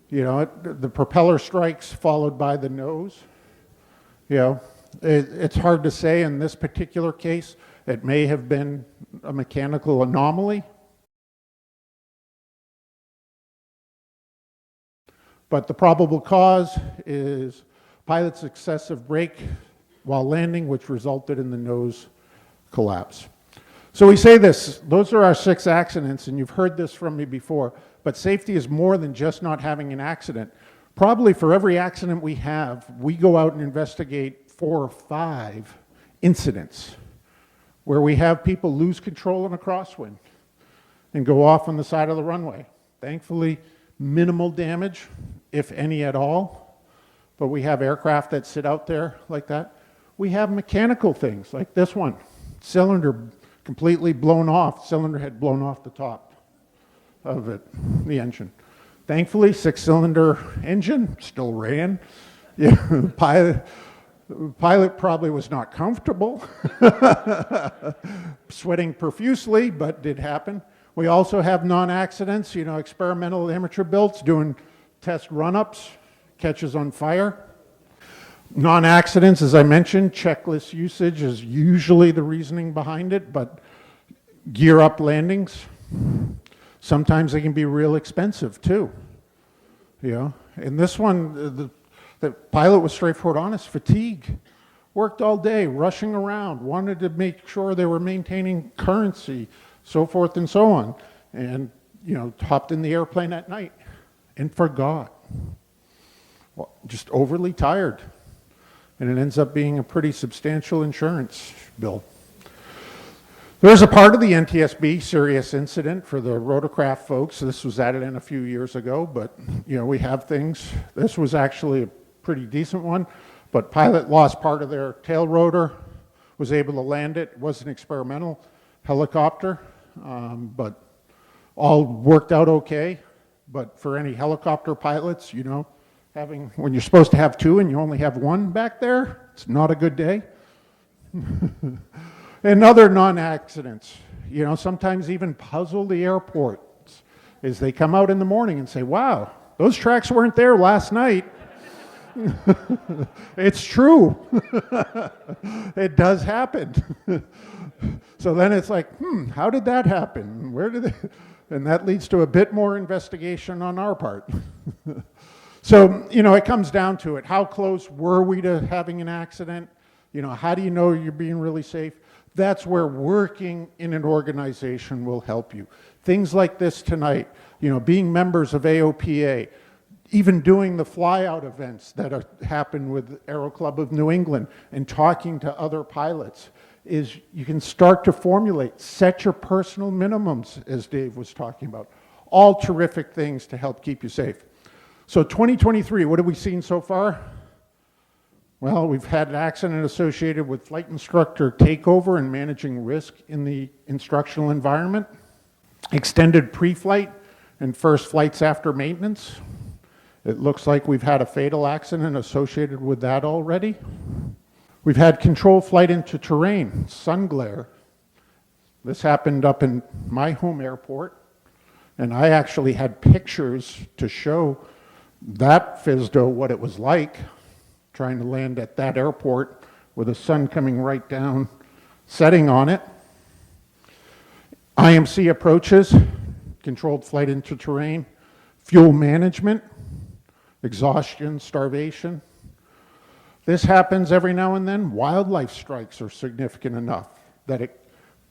You know, the propeller strikes followed by the nose. You know, it's hard to say in this particular case. It may have been a mechanical anomaly. But the probable cause is pilot's excessive brake while landing, which resulted in the nose collapse. So we say this, those are our 6 accidents, and you've heard this from me before, but safety is more than just not having an accident. Probably for every accident we have, we go out and investigate 4 or 5 incidents where we have people lose control in a crosswind and go off on the side of the runway. Thankfully, minimal damage, if any at all, but we have aircraft that sit out there like that. We have mechanical things like this one, cylinder completely blown off, cylinder head blown off the top of it, the engine. Thankfully, 6-cylinder engine still ran. Yeah, pilot probably was not comfortable, sweating profusely, but did happen. We also have non-accidents, you know, experimental amateur builds doing test run-ups, catches on fire. Non-accidents, as I mentioned, checklist usage is usually the reasoning behind it, but gear up landings, sometimes they can be real expensive too. You know, and this one, the pilot was straightforward honest, fatigue. Worked all day, rushing around, wanted to make sure they were maintaining currency, so forth and so on. And, you know, hopped in the airplane at night and forgot. Well, just overly tired. And it ends up being a pretty substantial insurance bill. There's a part of the NTSB serious incident for the rotorcraft folks. This was added in a few years ago, but, you know, we have things. This was actually a pretty decent one, but pilot lost part of their tail rotor, was able to land it. It was an experimental helicopter, but all worked out okay. But for any helicopter pilots, you know, when you're supposed to have 2 and you only have 1 back there, it's not a good day. And other non-accidents, you know, sometimes even puzzle the airports is they come out in the morning and say, wow, those tracks weren't there last night. It's true. It does happen. So then it's like, how did that happen? Where did it? And that leads to a bit more investigation on our part. So, you know, it comes down to it. How close were we to having an accident? You know, how do you know you're being really safe? That's where working in an organization will help you. Things like this tonight, you know, being members of AOPA, even doing the fly-out events that happen with Aero Club of New England and talking to other pilots, is you can start to formulate, set your personal minimums, as Dave was talking about. All terrific things to help keep you safe. So 2023, what have we seen so far? Well, we've had an accident associated with flight instructor takeover and managing risk in the instructional environment, extended pre-flight and first flights after maintenance. It looks like we've had a fatal accident associated with that already. We've had controlled flight into terrain, sun glare. This happened up in my home airport, and I actually had pictures to show that FAASTeam what it was like trying to land at that airport with the sun coming right down, setting on it. IMC approaches, controlled flight into terrain, fuel management, exhaustion, starvation. This happens every now and then. Wildlife strikes are significant enough that it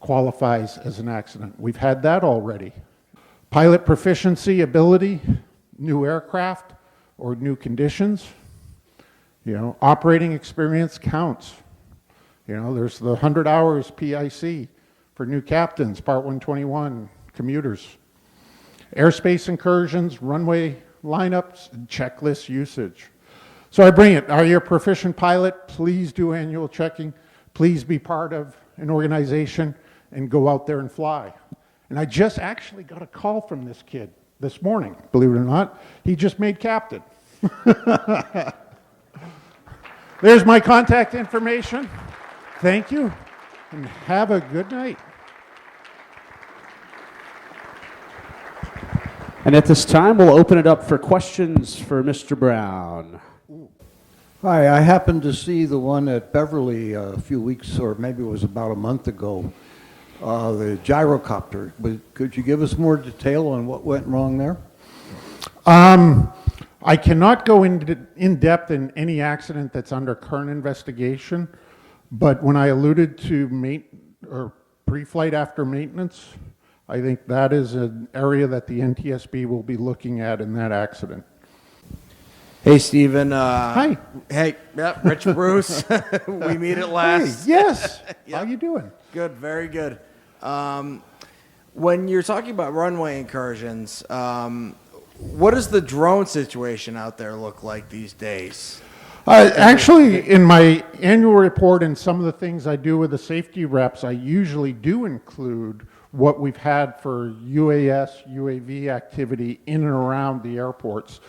qualifies as an accident. We've had that already. Pilot proficiency, ability, new aircraft or new conditions. You know, operating experience counts. You know, there's the 100 hours PIC for new captains, Part 121, commuters. Airspace incursions, runway lineups, and checklist usage. So I bring it. Are you a proficient pilot? Please do annual checking. Please be part of an organization and go out there and fly. And I just actually got a call from this kid this morning, believe it or not. He just made captain. There's my contact information. Thank you, and have a good night. And at this time, we'll open it up for questions for Mr. Brown. Hi, I happened to see the one at Beverly a few weeks, or maybe it was about a month ago, the gyrocopter. But could you give us more detail on what went wrong there? I cannot go in depth in any accident that's under current investigation, but when I alluded to pre-flight after maintenance, I think that is an area that the NTSB will be looking at in that accident. Hey, Stephen. Hi. Hey, yep, Rich Bruce. We meet at last. Hey, yes. Yep. How you doing? Good, very good. When you're talking about runway incursions, what does the drone situation out there look like these days? Actually, in my annual report and some of the things I do with the safety reps, I usually do include what we've had for UAS, UAV activity in and around the airports.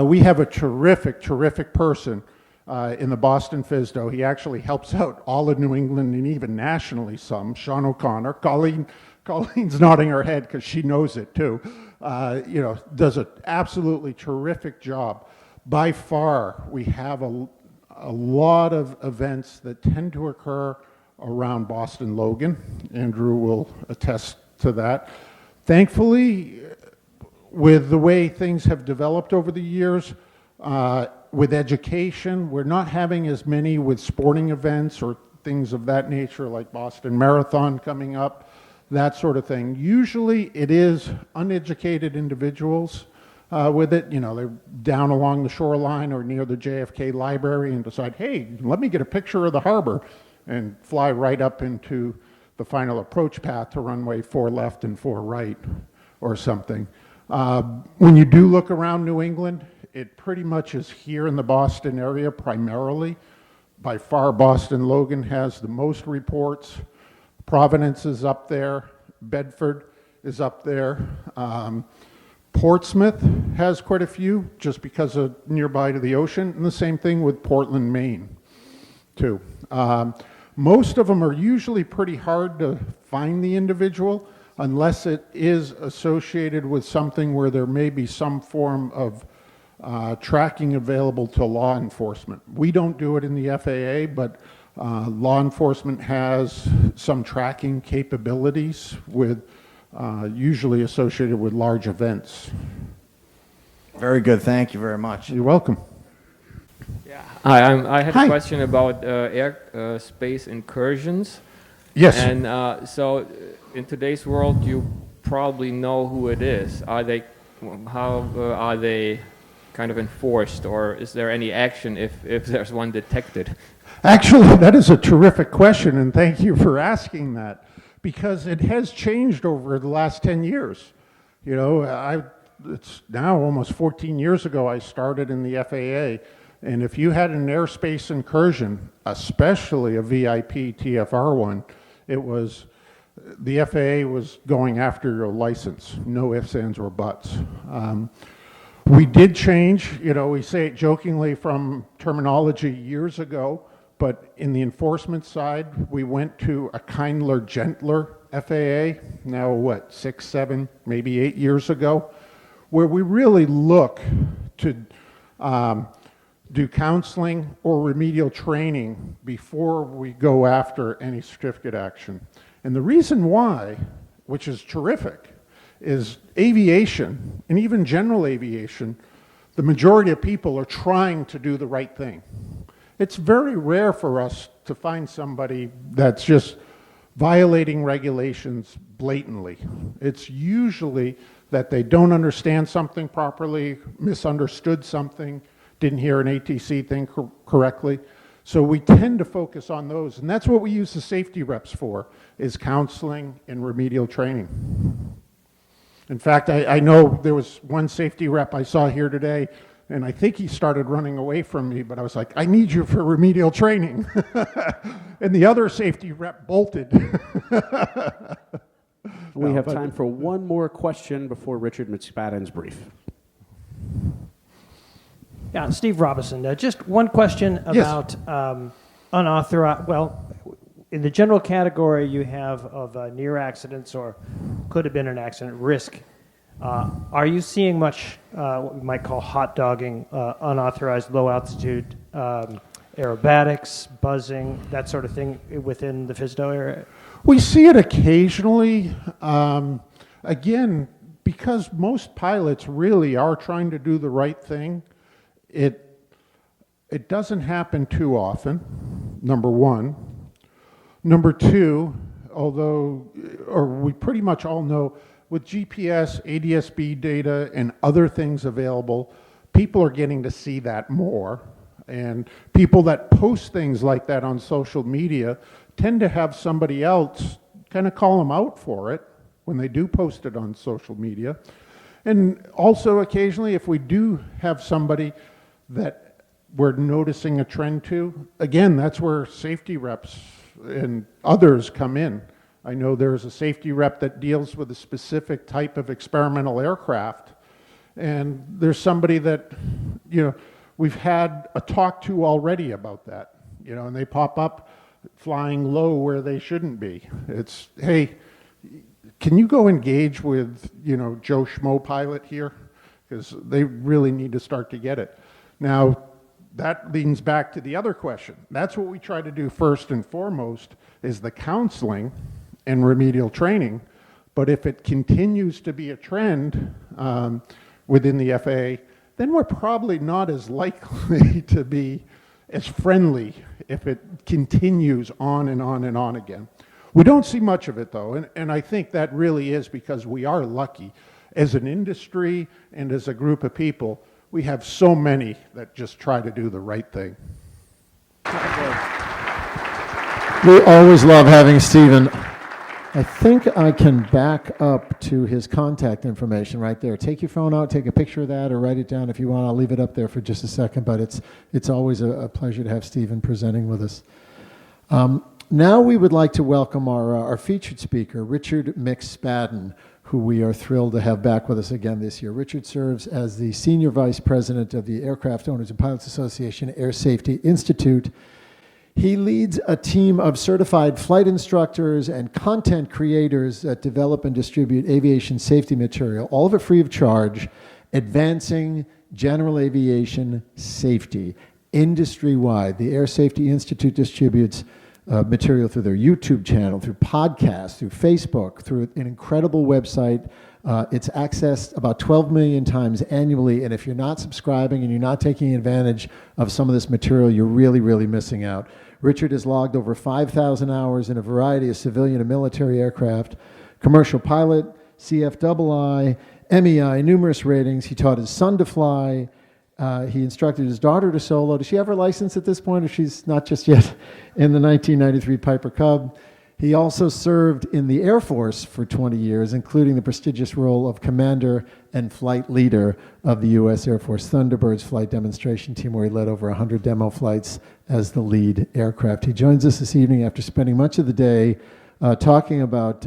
We have a terrific person in the Boston FAASTeam. He actually helps out all of New England and even nationally some, Sean O'Connor. Colleen's nodding her head because she knows it too. You know, does an absolutely terrific job. By far, we have a lot of events that tend to occur around Boston Logan. Andrew will attest to that. Thankfully, with the way things have developed over the years, with education, we're not having as many with sporting events or things of that nature like Boston Marathon coming up, that sort of thing. Usually it is uneducated individuals with it. You know, they're down along the shoreline or near the JFK library and decide, hey, let me get a picture of the harbor and fly right up into the final approach path to runway 4 left and 4 right or something. When you do look around New England, it pretty much is here in the Boston area primarily. By far, Boston Logan has the most reports. Providence is up there. Bedford is up there. Portsmouth has quite a few just because of nearby to the ocean, and the same thing with Portland, Maine, too. Most of them are usually pretty hard to find the individual unless it is associated with something where there may be some form of tracking available to law enforcement. We don't do it in the FAA, but law enforcement has some tracking capabilities with usually associated with large events. Very good. Thank you very much. You're welcome. Hi, I had Hi. a question about airspace incursions. Yes. And so, in today's world, you probably know who it is. How are they kind of enforced, or is there any action if there's one detected? Actually, that is a terrific question, and thank you for asking that, because it has changed over the last 10 years. You know, it's now almost 14 years ago I started in the FAA, and if you had an airspace incursion, especially a VIP TFR one, it was, the FAA was going after your license, no ifs, ands, or buts. We did change, you know, we say it jokingly from terminology years ago, but in the enforcement side, we went to a kindler, gentler FAA, now what, 6, 7, maybe 8 years ago, where we really look to do counseling or remedial training before we go after any certificate action. And the reason why, which is terrific, is aviation, and even general aviation, the majority of people are trying to do the right thing. It's very rare for us to find somebody that's just violating regulations blatantly. It's usually that they don't understand something properly, misunderstood something, didn't hear an ATC thing correctly. So we tend to focus on those, and that's what we use the safety reps for, is counseling and remedial training. In fact, I know there was one safety rep I saw here today, and I think he started running away from me, but I was like, I need you for remedial training. And the other safety rep bolted. We have time for one more question before Richard McSpadden's brief. Yeah, Steve Robinson. Just one question about unauthorized, well, in the general category you have of near accidents or could have been an accident risk. Are you seeing much what we might call hot dogging, unauthorized low altitude aerobatics, buzzing, that sort of thing within the FSDO area? We see it occasionally. Again, because most pilots really are trying to do the right thing, it doesn't happen too often, number one. Number two, although, or we pretty much all know, with GPS, ADS-B data, and other things available, people are getting to see that more. And people that post things like that on social media tend to have somebody else kind of call them out for it when they do post it on social media. And also occasionally, if we do have somebody that we're noticing a trend to, again, that's where safety reps and others come in. I know there's a safety rep that deals with a specific type of experimental aircraft, and there's somebody that, you know, we've had a talk to already about that, you know, and they pop up flying low where they shouldn't be. It's, hey, can you go engage with, you know, Joe Schmo pilot here? Because they really need to start to get it. Now, that leans back to the other question. That's what we try to do first and foremost, is the counseling and remedial training. But if it continues to be a trend within the FAA, then we're probably not as likely to be as friendly if it continues on and on and on again. We don't see much of it though, and I think that really is because we are lucky. As an industry and as a group of people, we have so many that just try to do the right thing. We always love having Stephen. I think I can back up to his contact information right there. Take your phone out, take a picture of that, or write it down if you want. I'll leave it up there for just a second, but it's always a pleasure to have Stephen presenting with us. Now we would like to welcome our featured speaker, Richard McSpadden, who we are thrilled to have back with us again this year. Richard serves as the Senior Vice President of the Aircraft Owners and Pilots Association Air Safety Institute. He leads a team of certified flight instructors and content creators that develop and distribute aviation safety material, all of it free of charge, advancing general aviation safety industry-wide. The Air Safety Institute distributes material through their YouTube channel, through podcasts, through Facebook, through an incredible website. It's accessed about 12 million times annually, and if you're not subscribing and you're not taking advantage of some of this material, you're really, really missing out. Richard has logged over 5,000 hours in a variety of civilian and military aircraft, commercial pilot, CFII, MEI, numerous ratings. He taught his son to fly, He instructed his daughter to solo. Does she have her license at this point, or she's not just yet in the 1993 Piper Cub? He also served in the Air Force for 20 years, including the prestigious role of commander and flight leader of the U.S. Air Force Thunderbirds flight demonstration team, where he led over 100 demo flights as the lead aircraft. He joins us this evening after spending much of the day talking about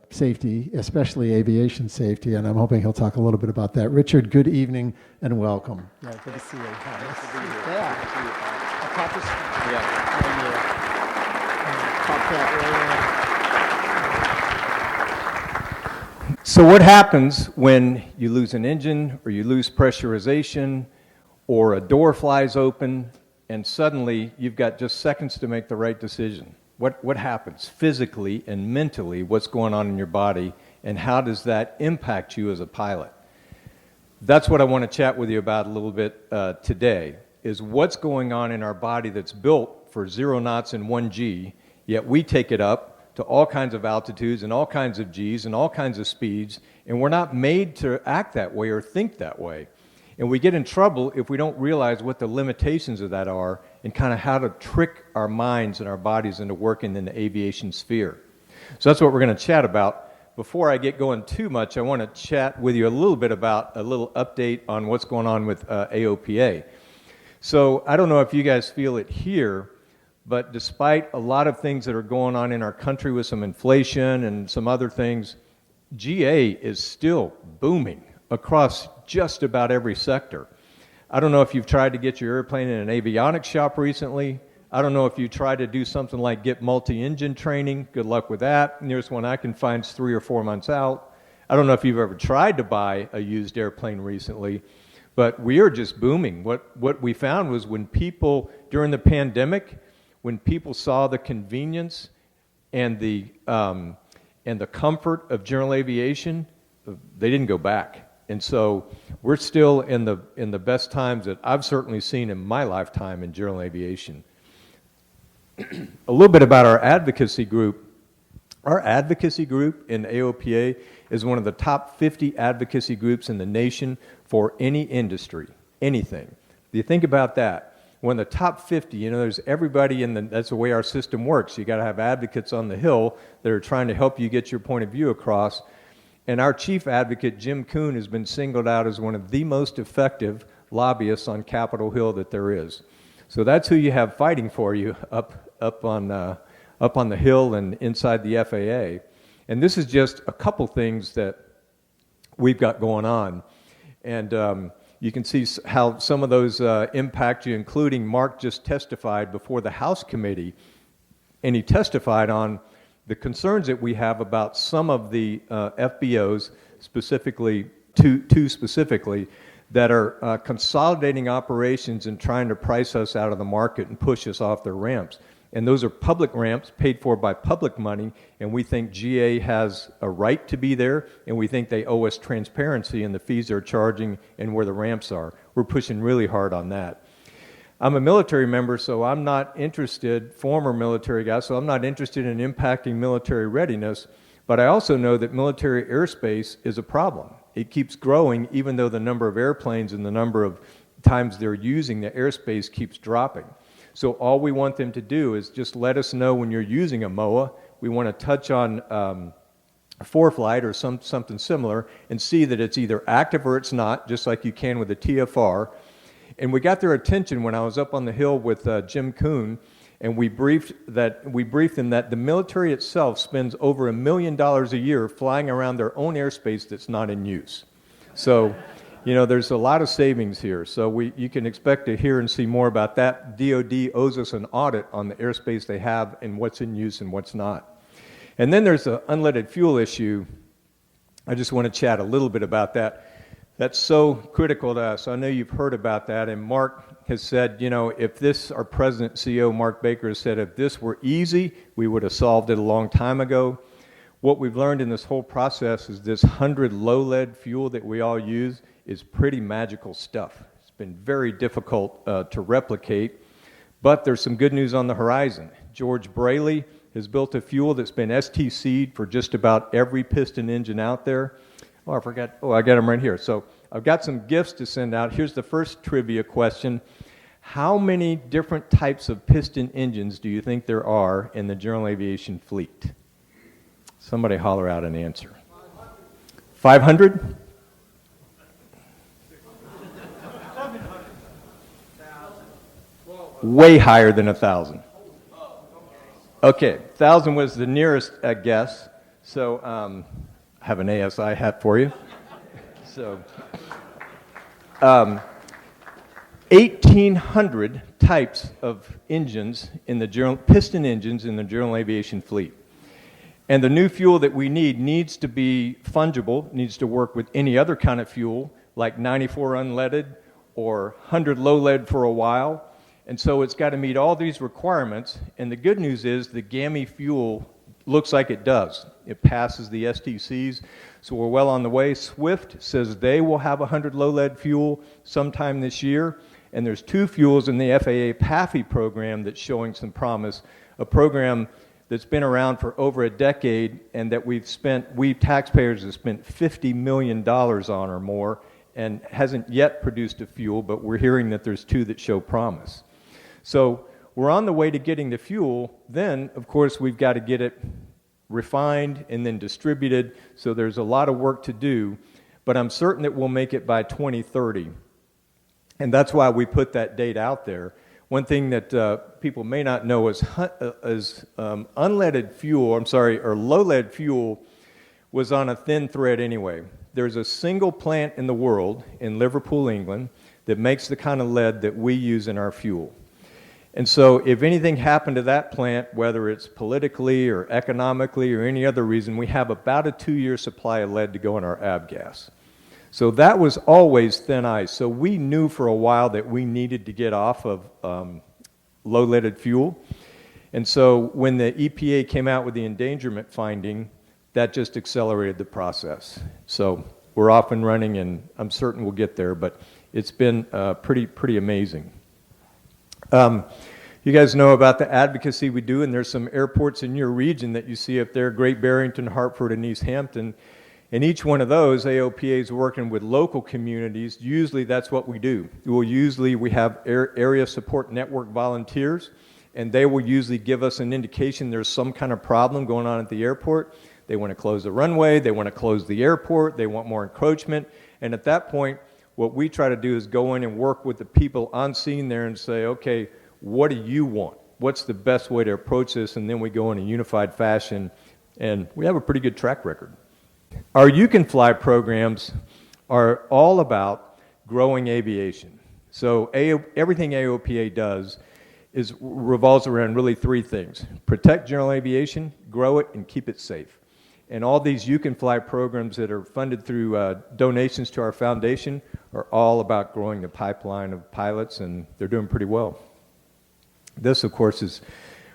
safety, especially aviation safety, and I'm hoping he'll talk a little bit about that. Richard, good evening and welcome. Yeah, good to see you. Nice to be here. Yeah. I'll pop this on your top that. So what happens when you lose an engine or you lose pressurization or a door flies open and suddenly you've got just seconds to make the right decision? What happens physically and mentally? What's going on in your body, and how does that impact you as a pilot? That's what I want to chat with you about a little bit today, is what's going on in our body that's built for 0 knots and 1G, yet we take it up to all kinds of altitudes and all kinds of Gs and all kinds of speeds, and we're not made to act that way or think that way. And we get in trouble if we don't realize what the limitations of that are and kind of how to trick our minds and our bodies into working in the aviation sphere. So that's what we're going to chat about. Before I get going too much, I want to chat with you a little bit about a little update on what's going on with AOPA. So I don't know if you guys feel it here, but despite a lot of things that are going on in our country with some inflation and some other things, GA is still booming across just about every sector. I don't know if you've tried to get your airplane in an avionics shop recently. I don't know if you tried to do something like get multi-engine training. Good luck with that. Nearest one I can find is 3 or 4 months out. I don't know if you've ever tried to buy a used airplane recently, but we are just booming. What we found was when people, during the pandemic, when people saw the convenience and the comfort of general aviation, they didn't go back. And so we're still in the best times that I've certainly seen in my lifetime in general aviation. A little bit about our advocacy group. Our advocacy group in AOPA is one of the top 50 advocacy groups in the nation for any industry, anything. You think about that. One of the top 50, you know, there's everybody that's the way our system works. You got to have advocates on the Hill that are trying to help you get your point of view across. And our chief advocate, Jim Kuhn, has been singled out as one of the most effective lobbyists on Capitol Hill that there is. So that's who you have fighting for you up on the Hill and inside the FAA. And this is just a couple things that we've got going on. And you can see how some of those impact you, including Mark just testified before the House committee, and he testified on the concerns that we have about some of the FBOs, specifically two specifically, that are consolidating operations and trying to price us out of the market and push us off their ramps. And those are public ramps paid for by public money, and we think GA has a right to be there, and we think they owe us transparency in the fees they're charging and where the ramps are. We're pushing really hard on that. I'm a military member, so I'm not interested, former military guy, so I'm not interested in impacting military readiness, but I also know that military airspace is a problem. It keeps growing even though the number of airplanes and the number of times they're using the airspace keeps dropping. So all we want them to do is just let us know when you're using a MOA. We want to touch on ForeFlight or something similar and see that it's either active or it's not, just like you can with a TFR. And we got their attention when I was up on the Hill with Jim Kuhn, and we briefed them that the military itself spends over $1 million a year flying around their own airspace that's not in use. So, you know, there's a lot of savings here. So you can expect to hear and see more about that. DoD owes us an audit on the airspace they have and what's in use and what's not. And then there's the unleaded fuel issue. I just want to chat a little bit about that. That's so critical to us. I know you've heard about that, and Mark has said, you know, if this, our president, CEO, Mark Baker, has said, if this were easy, we would have solved it a long time ago. What we've learned in this whole process is this 100 low-lead fuel that we all use is pretty magical stuff. It's been very difficult to replicate, but there's some good news on the horizon. George Braley has built a fuel that's been STC'd for just about every piston engine out there. Oh, I forgot. Oh, I got them right here. So I've got some gifts to send out. Here's the first trivia question. How many different types of piston engines do you think there are in the general aviation fleet? Somebody holler out an answer. 500? Way higher than 1,000. Okay, 1,000 was the nearest guess. So I have an ASI hat for you. So 1,800 types of engines in the piston engines in the general aviation fleet. And the new fuel that we need needs to be fungible, needs to work with any other kind of fuel, like 94 unleaded or 100 low lead for a while. And so it's got to meet all these requirements. And the good news is the GAMI fuel looks like it does. It passes the STCs, so we're well on the way. Swift says they will have 100 low lead fuel sometime this year. And there's 2 fuels in the FAA PAFI program that's showing some promise, a program that's been around for over a decade and that we taxpayers have spent $50 million on or more and hasn't yet produced a fuel, but we're hearing that there's 2 that show promise. So we're on the way to getting the fuel. Then, of course, we've got to get it refined and then distributed. So there's a lot of work to do, but I'm certain that we'll make it by 2030. And that's why we put that date out there. One thing that people may not know is unleaded fuel, or low lead fuel was on a thin thread anyway. There's a single plant in the world, in Liverpool, England, that makes the kind of lead that we use in our fuel. And so if anything happened to that plant, whether it's politically or economically or any other reason, we have about a 2-year supply of lead to go in our avgas. So that was always thin ice. So we knew for a while that we needed to get off of low-leaded fuel. And so when the EPA came out with the endangerment finding, that just accelerated the process. So we're off and running, and I'm certain we'll get there, but it's been pretty amazing. You guys know about the advocacy we do, and there's some airports in your region that you see up there, Great Barrington, Hartford, and East Hampton. And each one of those, AOPA is working with local communities. Usually that's what we do. We have area support network volunteers, and they will usually give us an indication there's some kind of problem going on at the airport. They want to close the runway, they want to close the airport, they want more encroachment. And at that point, what we try to do is go in and work with the people on scene there and say, okay, what do you want? What's the best way to approach this? And then we go in a unified fashion, and we have a pretty good track record. Our You Can Fly programs are all about growing aviation. So everything AOPA does revolves around really 3 things: protect general aviation, grow it, and keep it safe. And all these You Can Fly programs that are funded through donations to our foundation are all about growing the pipeline of pilots, and they're doing pretty well. This, of course, is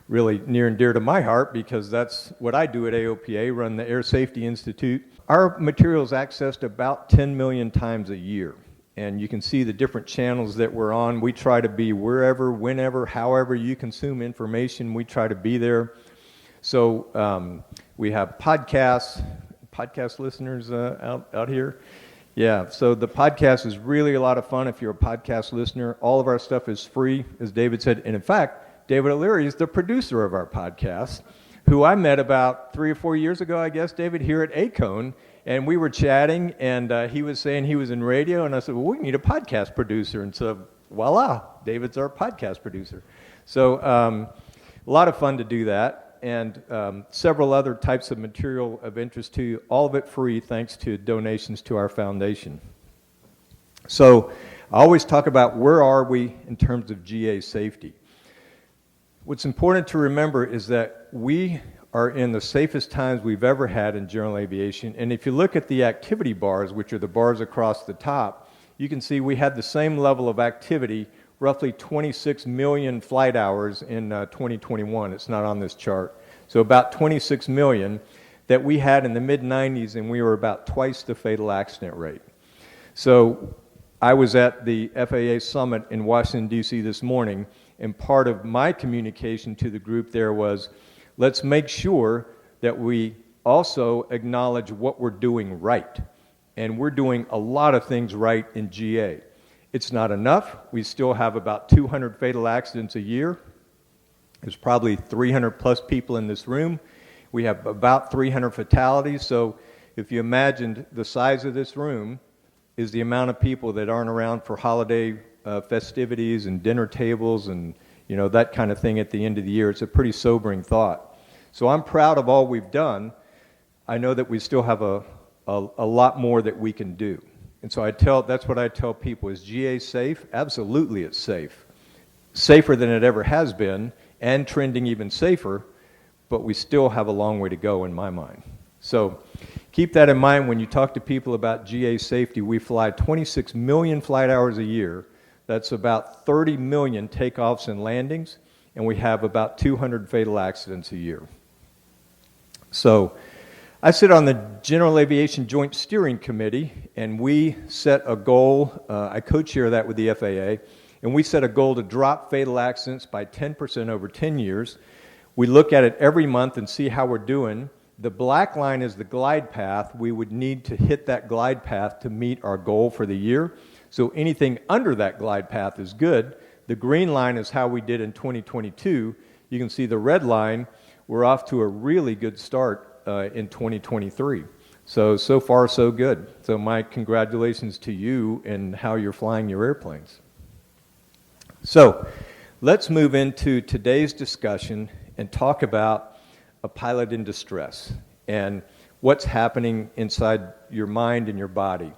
really near and dear to my heart because that's what I do at AOPA, run the Air Safety Institute. Our material is accessed about 10 million times a year, and you can see the different channels that we're on. We try to be wherever, whenever, however you consume information, we try to be there. So we have podcast listeners out here. Yeah, so the podcast is really a lot of fun if you're a podcast listener. All of our stuff is free, as David said. And in fact, David O'Leary is the producer of our podcast, who I met about 3 or 4 years ago, I guess, David, here at ACON. And we were chatting, and he was saying he was in radio. And I said, well, we need a podcast producer. And so, voila, David's our podcast producer. So a lot of fun to do that. And several other types of material of interest to you, all of it free thanks to donations to our foundation. So I always talk about where are we in terms of GA safety. What's important to remember is that we are in the safest times we've ever had in general aviation. And if you look at the activity bars, which are the bars across the top, you can see we had the same level of activity, roughly 26 million flight hours in 2021. It's not on this chart. So about 26 million that we had in the mid-90s, and we were about twice the fatal accident rate. So I was at the FAA summit in Washington, D.C. this morning, and part of my communication to the group there was, let's make sure that we also acknowledge what we're doing right. and we're doing a lot of things right in GA. It's not enough. We still have about 200 fatal accidents a year. There's probably 300 plus people in this room. We have about 300 fatalities. So if you imagined the size of this room is the amount of people that aren't around for holiday festivities and dinner tables and that kind of thing at the end of the year, it's a pretty sobering thought. So I'm proud of all we've done. I know that we still have a lot more that we can do. And so that's what I tell people, is GA safe? Absolutely it's safe. Safer than it ever has been, and trending even safer, but we still have a long way to go in my mind. So keep that in mind when you talk to people about GA safety. We fly 26 million flight hours a year. That's about 30 million takeoffs and landings, and we have about 200 fatal accidents a year. So I sit on the General Aviation Joint Steering Committee, and we set a goal. I co-chair that with the FAA, and we set a goal to drop fatal accidents by 10% over 10 years. We look at it every month and see how we're doing. The black line is the glide path. We would need to hit that glide path to meet our goal for the year. So anything under that glide path is good. The green line is how we did in 2022. You can see the red line. We're off to a really good start in 2023. So far, so good. So my congratulations to you and how you're flying your airplanes. So let's move into today's discussion and talk about a pilot in distress and what's happening inside your mind and your body.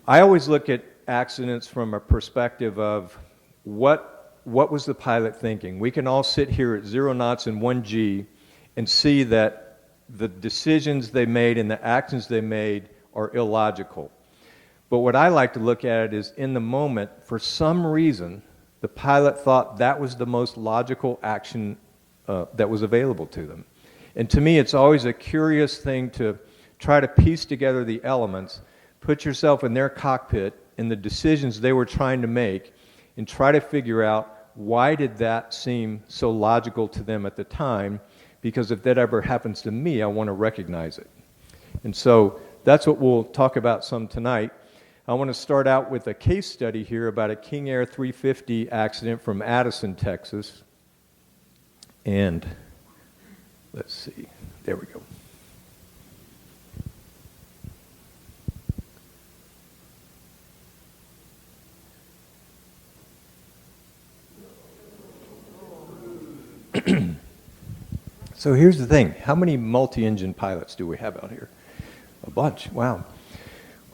I always look at accidents from a perspective of what was the pilot thinking. We can all sit here at 0 knots and 1G and see that the decisions they made and the actions they made are illogical. But what I like to look at it is, in the moment, for some reason, the pilot thought that was the most logical action that was available to them. And to me, it's always a curious thing to try to piece together the elements, put yourself in their cockpit and the decisions they were trying to make, and try to figure out why did that seem so logical to them at the time. Because if that ever happens to me, I want to recognize it. And so that's what we'll talk about some tonight. I want to start out with a case study here about a King Air 350 accident from Addison, Texas. And let's see, there we go. So here's the thing. How many multi-engine pilots do we have out here? A bunch. Wow.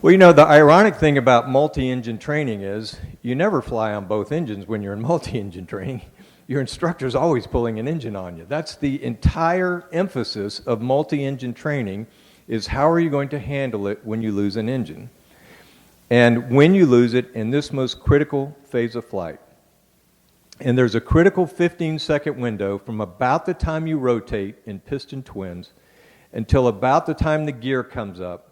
Well, the ironic thing about multi-engine training is you never fly on both engines when you're in multi-engine training. Your instructor's always pulling an engine on you. That's the entire emphasis of multi-engine training, is how are you going to handle it when you lose an engine? And when you lose it in this most critical phase of flight. And there's a critical 15-second window from about the time you rotate in piston twins until about the time the gear comes up,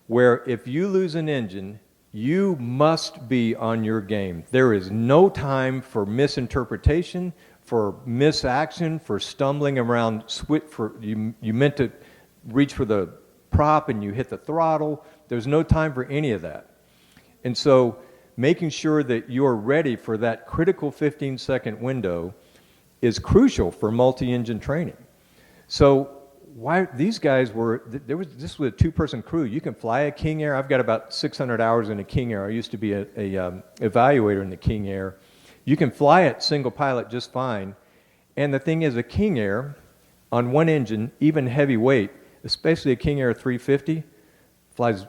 where if you lose an engine, you must be on your game. There is no time for misinterpretation, for misaction, for stumbling around. You meant to reach for the prop and you hit the throttle. There's no time for any of that. And so making sure that you're ready for that critical 15-second window is crucial for multi-engine training. So why these guys this was a two-person crew. You can fly a King Air. I've got about 600 hours in a King Air. I used to be a evaluator in the King Air. You can fly it single pilot just fine. And the thing is, a King Air on one engine, even heavyweight, especially a King Air 350, flies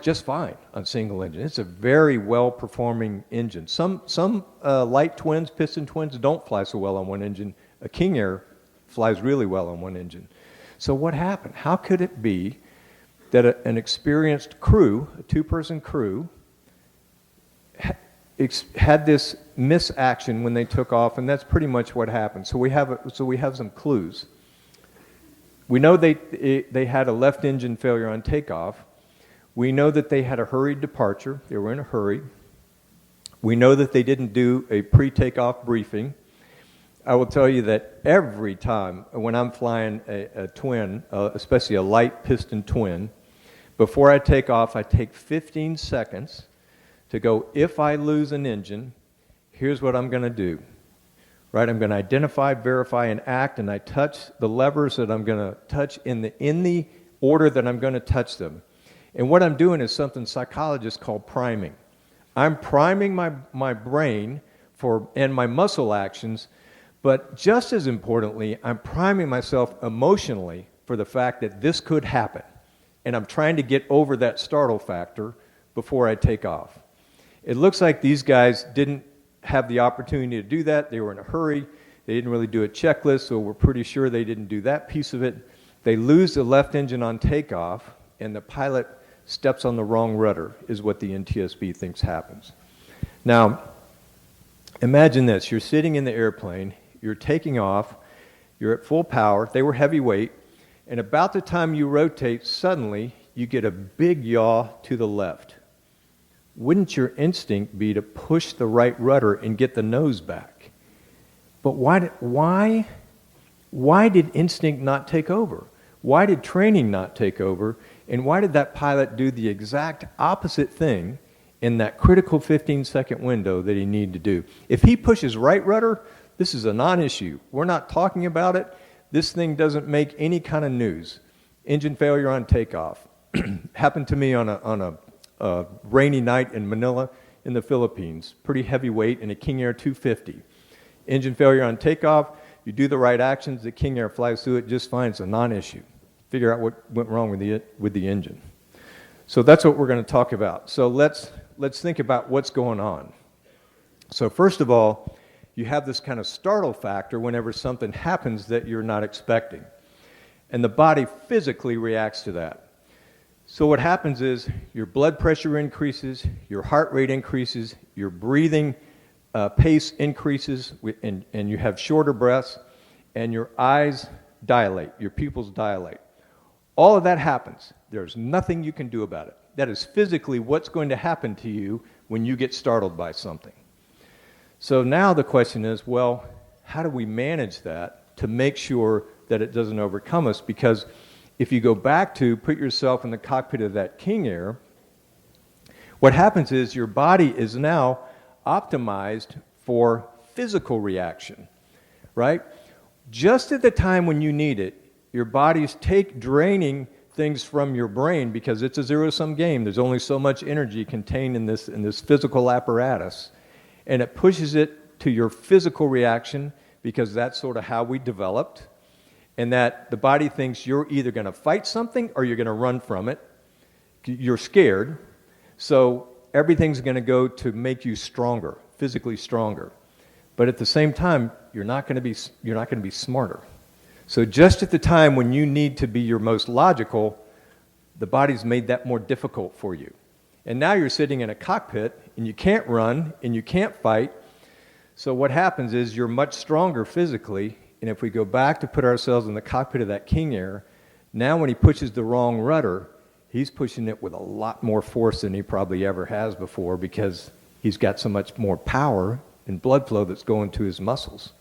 just fine on single engine. It's a very well-performing engine. Some light twins, piston twins, don't fly so well on one engine. A King Air flies really well on one engine. So what happened? How could it be that an experienced crew, a two-person crew, had this misaction when they took off? And that's pretty much what happened. So we have some clues. We know they had a left engine failure on takeoff. We know that they had a hurried departure. They were in a hurry. We know that they didn't do a pre-takeoff briefing. I will tell you that every time when I'm flying a twin, especially a light piston twin, before I take off, I take 15 seconds to go, if I lose an engine, here's what I'm going to do. Right? I'm going to identify, verify, and act, and I touch the levers that I'm going to touch in the order that I'm going to touch them. And what I'm doing is something psychologists call priming. I'm priming my brain and my muscle actions, but just as importantly, I'm priming myself emotionally for the fact that this could happen. And I'm trying to get over that startle factor before I take off. It looks like these guys didn't have the opportunity to do that. They were in a hurry. They didn't really do a checklist, so we're pretty sure they didn't do that piece of it. They lose the left engine on takeoff, and the pilot steps on the wrong rudder, is what the NTSB thinks happens. Now, imagine this. You're sitting in the airplane. You're taking off. You're at full power. They were heavyweight. And about the time you rotate, suddenly you get a big yaw to the left. Wouldn't your instinct be to push the right rudder and get the nose back? But why did instinct not take over? Why did training not take over? And why did that pilot do the exact opposite thing in that critical 15-second window that he needed to do? If he pushes right rudder, this is a non-issue. We're not talking about it. This thing doesn't make any kind of news. Engine failure on takeoff. Happened to me on a rainy night in Manila in the Philippines. Pretty heavyweight in a King Air 250. Engine failure on takeoff. You do the right actions, the King Air flies through it just fine. It's a non-issue. Figure out what went wrong with the engine. So that's what we're going to talk about. So let's think about what's going on. So first of all, you have this kind of startle factor whenever something happens that you're not expecting. And the body physically reacts to that. So what happens is your blood pressure increases, your heart rate increases, your breathing pace increases, and you have shorter breaths, and your eyes dilate, your pupils dilate. All of that happens. There's nothing you can do about it. That is physically what's going to happen to you when you get startled by something. So now the question is, well, how do we manage that to make sure that it doesn't overcome us? Because if you go back to put yourself in the cockpit of that King Air, what happens is your body is now optimized for physical reaction, right? Just at the time when you need it, your body's draining things from your brain because it's a zero-sum game. There's only so much energy contained in this physical apparatus. And it pushes it to your physical reaction because that's sort of how we developed. And that the body thinks you're either going to fight something or you're going to run from it. You're scared. So everything's going to go to make you stronger, physically stronger. But at the same time, you're not going to be smarter. So just at the time when you need to be your most logical, the body's made that more difficult for you. And now you're sitting in a cockpit, and you can't run, and you can't fight. So what happens is you're much stronger physically, and if we go back to put ourselves in the cockpit of that King Air, now when he pushes the wrong rudder, he's pushing it with a lot more force than he probably ever has before because he's got so much more power and blood flow that's going to his muscles,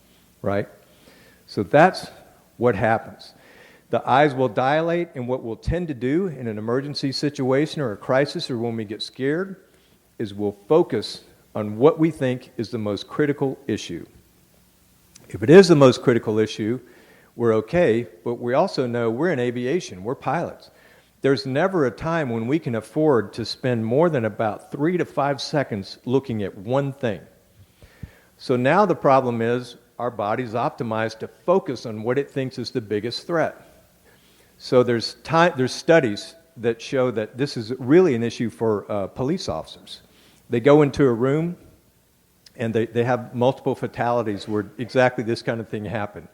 right? So that's what happens. The eyes will dilate, and what we'll tend to do in an emergency situation or a crisis or when we get scared is we'll focus on what we think is the most critical issue. If it is the most critical issue, we're okay, but we also know we're in aviation, we're pilots. There's never a time when we can afford to spend more than about 3 to 5 seconds looking at one thing. So now the problem is our body's optimized to focus on what it thinks is the biggest threat. So there's studies that show that this is really an issue for police officers. They go into a room and they have multiple fatalities where exactly this kind of thing happened.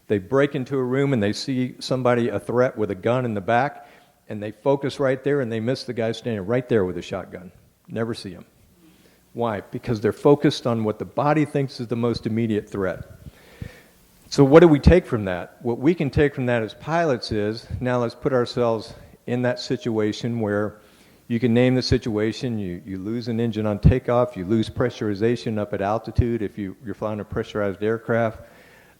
They break into a room and they see somebody, a threat with a gun in the back, and they focus right there and they miss the guy standing right there with a shotgun. Never see him. Why? Because they're focused on what the body thinks is the most immediate threat. So what do we take from that? What we can take from that as pilots is, now let's put ourselves in that situation where you can name the situation, you lose an engine on takeoff, you lose pressurization up at altitude if you're flying a pressurized aircraft,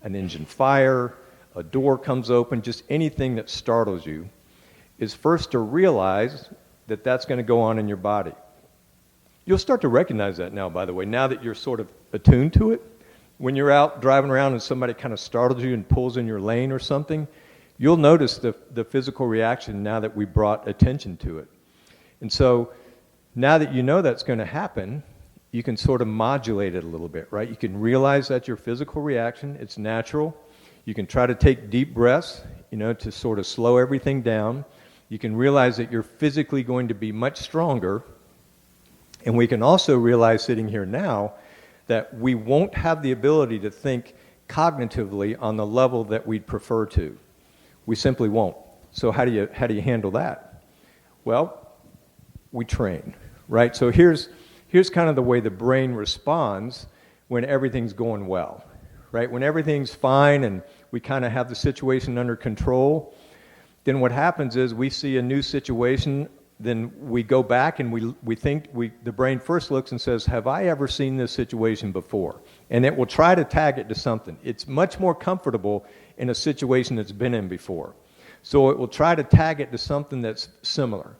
an engine fire, a door comes open, just anything that startles you. is first to realize that that's going to go on in your body. You'll start to recognize that now, by the way, now that you're sort of attuned to it. When you're out driving around and somebody kind of startles you and pulls in your lane or something, you'll notice the physical reaction now that we brought attention to it. And so now that you know that's going to happen, you can sort of modulate it a little bit, right? You can realize that's your physical reaction. It's natural. You can try to take deep breaths, to sort of slow everything down. You can realize that you're physically going to be much stronger. And we can also realize sitting here now that we won't have the ability to think cognitively on the level that we'd prefer to. We simply won't. So how do you handle that? Well, we train, right? So here's kind of the way the brain responds when everything's going well, right? When everything's fine and we kind of have the situation under control, then what happens is we see a new situation, then we go back and we think, the brain first looks and says, have I ever seen this situation before? And it will try to tag it to something. It's much more comfortable in a situation it's been in before. So it will try to tag it to something that's similar.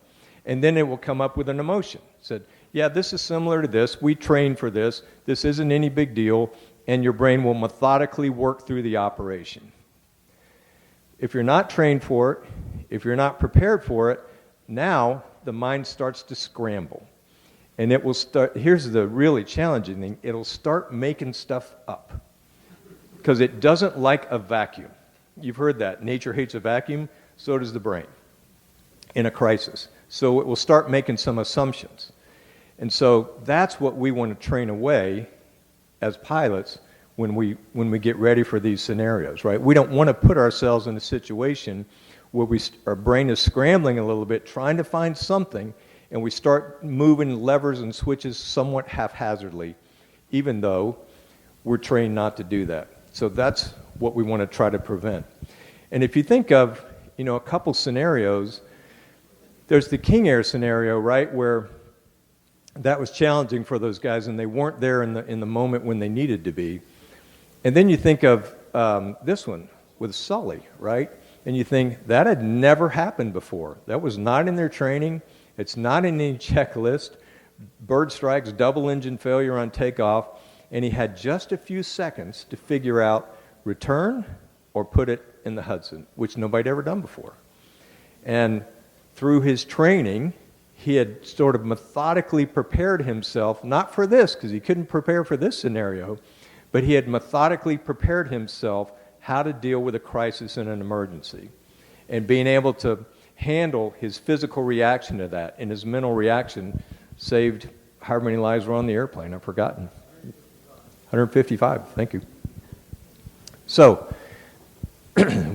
And then it will come up with an emotion. Said, yeah, this is similar to this. We trained for this. This isn't any big deal. And your brain will methodically work through the operation. If you're not trained for it, if you're not prepared for it, now the mind starts to scramble. And it will start, here's the really challenging thing, it'll start making stuff up. Because it doesn't like a vacuum. You've heard that. Nature hates a vacuum, so does the brain in a crisis. So it will start making some assumptions. And so that's what we want to train away as pilots when we get ready for these scenarios, right? We don't want to put ourselves in a situation where our brain is scrambling a little bit, trying to find something, and we start moving levers and switches somewhat haphazardly, even though we're trained not to do that. So that's what we want to try to prevent. And if you think of, a couple scenarios, there's the King Air scenario, right, where that was challenging for those guys, and they weren't there in the moment when they needed to be. And then you think of this one with Sully, right? And you think, that had never happened before. That was not in their training. It's not in any checklist. Bird strikes, double engine failure on takeoff, and he had just a few seconds to figure out return or put it in the Hudson, which nobody had ever done before. And through his training, he had sort of methodically prepared himself, not for this, because he couldn't prepare for this scenario, but he had methodically prepared himself how to deal with a crisis and an emergency. And being able to handle his physical reaction to that and his mental reaction saved however many lives were on the airplane. I've forgotten. 155. Thank you. So,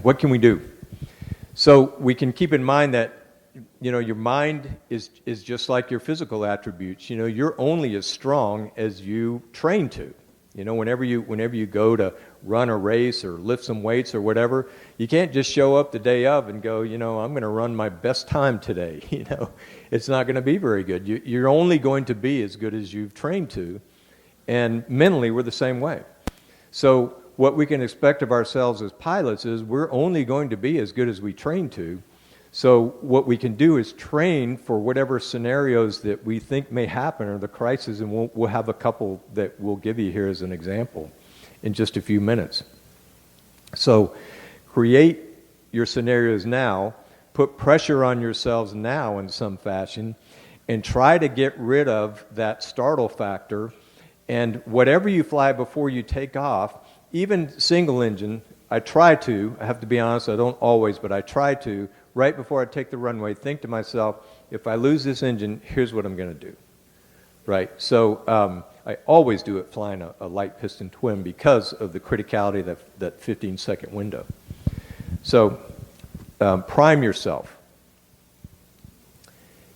what can we do? So we can keep in mind that your mind is just like your physical attributes. You're only as strong as you train to. Whenever you go to run a race or lift some weights or whatever, you can't just show up the day of and go, I'm going to run my best time today. It's not going to be very good. You're only going to be as good as you've trained to. And mentally, we're the same way. So what we can expect of ourselves as pilots is we're only going to be as good as we train to. So what we can do is train for whatever scenarios that we think may happen or the crisis, and we'll have a couple that we'll give you here as an example in just a few minutes. So create your scenarios now, put pressure on yourselves now in some fashion, and try to get rid of that startle factor. And whatever you fly before you take off, even single engine, I have to be honest, I don't always, but I try to, right before I take the runway, think to myself, if I lose this engine, here's what I'm going to do, right? So I always do it flying a light piston twin because of the criticality of that 15-second window. So prime yourself.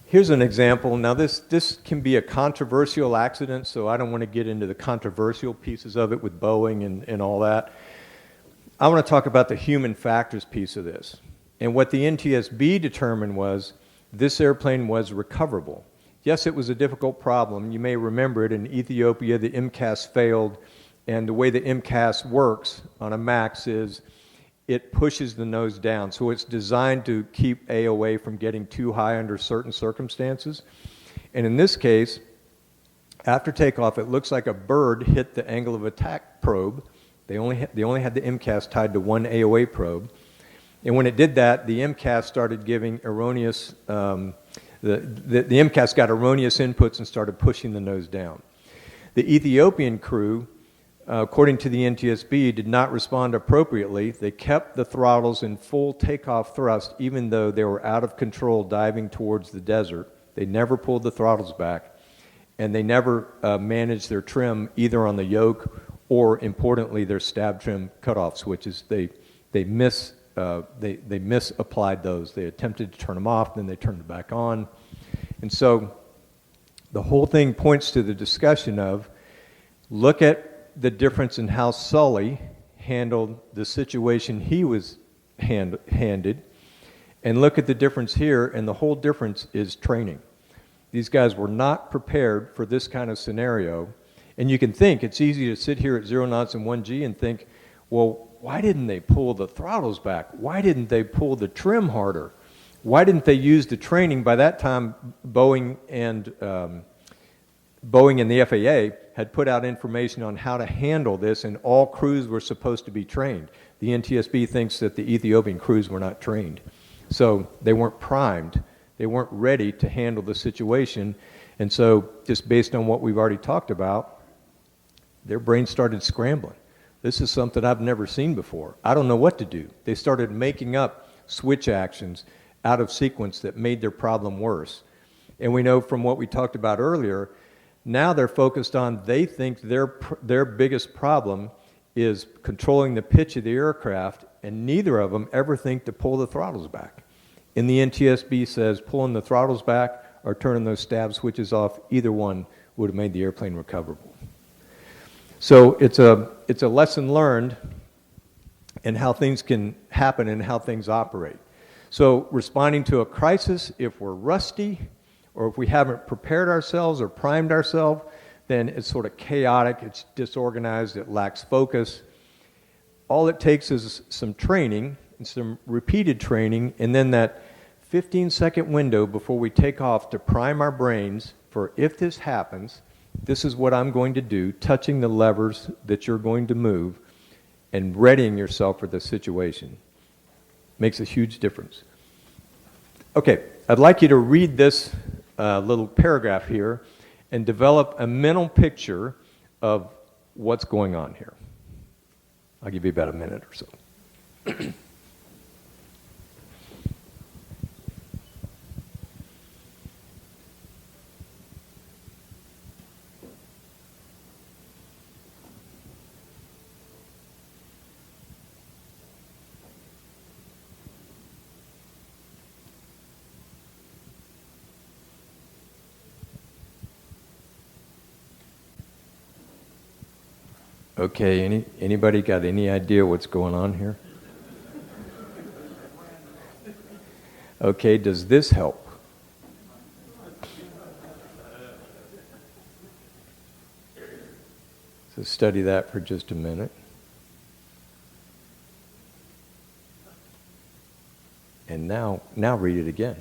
Here's an example. Now this can be a controversial accident, so I don't want to get into the controversial pieces of it with Boeing and all that. I want to talk about the human factors piece of this. And what the NTSB determined was this airplane was recoverable. Yes, it was a difficult problem. You may remember it in Ethiopia, the MCAS failed, and the way the MCAS works on a MAX is it pushes the nose down. So it's designed to keep AOA from getting too high under certain circumstances. And in this case, after takeoff, it looks like a bird hit the angle of attack probe. They only had the MCAS tied to one AOA probe. And when it did that, the MCAS started giving erroneous, the MCAS got erroneous inputs and started pushing the nose down. The Ethiopian crew, according to the NTSB, did not respond appropriately. They kept the throttles in full takeoff thrust, even though they were out of control diving towards the desert. They never pulled the throttles back, and they never managed their trim either on the yoke or, importantly, their stab trim cutoff switches. They misapplied those. They attempted to turn them off, then they turned them back on. And so the whole thing points to the discussion of, look at the difference in how Sully handled the situation he was handed, and look at the difference here, and the whole difference is training. These guys were not prepared for this kind of scenario, and you can think, it's easy to sit here at 0 knots and 1G and think, well, why didn't they pull the throttles back? Why didn't they pull the trim harder? Why didn't they use the training? By that time, Boeing and the FAA had put out information on how to handle this, and all crews were supposed to be trained. The NTSB thinks that the Ethiopian crews were not trained. So they weren't primed. They weren't ready to handle the situation. And so just based on what we've already talked about, their brains started scrambling. This is something I've never seen before. I don't know what to do. They started making up switch actions out of sequence that made their problem worse. And we know from what we talked about earlier, now they're focused on, they think their biggest problem is controlling the pitch of the aircraft, and neither of them ever think to pull the throttles back. And the NTSB says pulling the throttles back or turning those stab switches off, either one would have made the airplane recoverable. So it's a lesson learned in how things can happen and how things operate. So responding to a crisis, if we're rusty or if we haven't prepared ourselves or primed ourselves, then it's sort of chaotic, it's disorganized, it lacks focus. All it takes is some training and some repeated training, and then that 15-second window before we take off to prime our brains for, if this happens, this is what I'm going to do, touching the levers that you're going to move and readying yourself for the situation. Makes a huge difference. Okay, I'd like you to read this little paragraph here and develop a mental picture of what's going on here. I'll give you about a minute or so. Okay, anybody got any idea what's going on here? Okay, does this help? So study that for just a minute. And now read it again.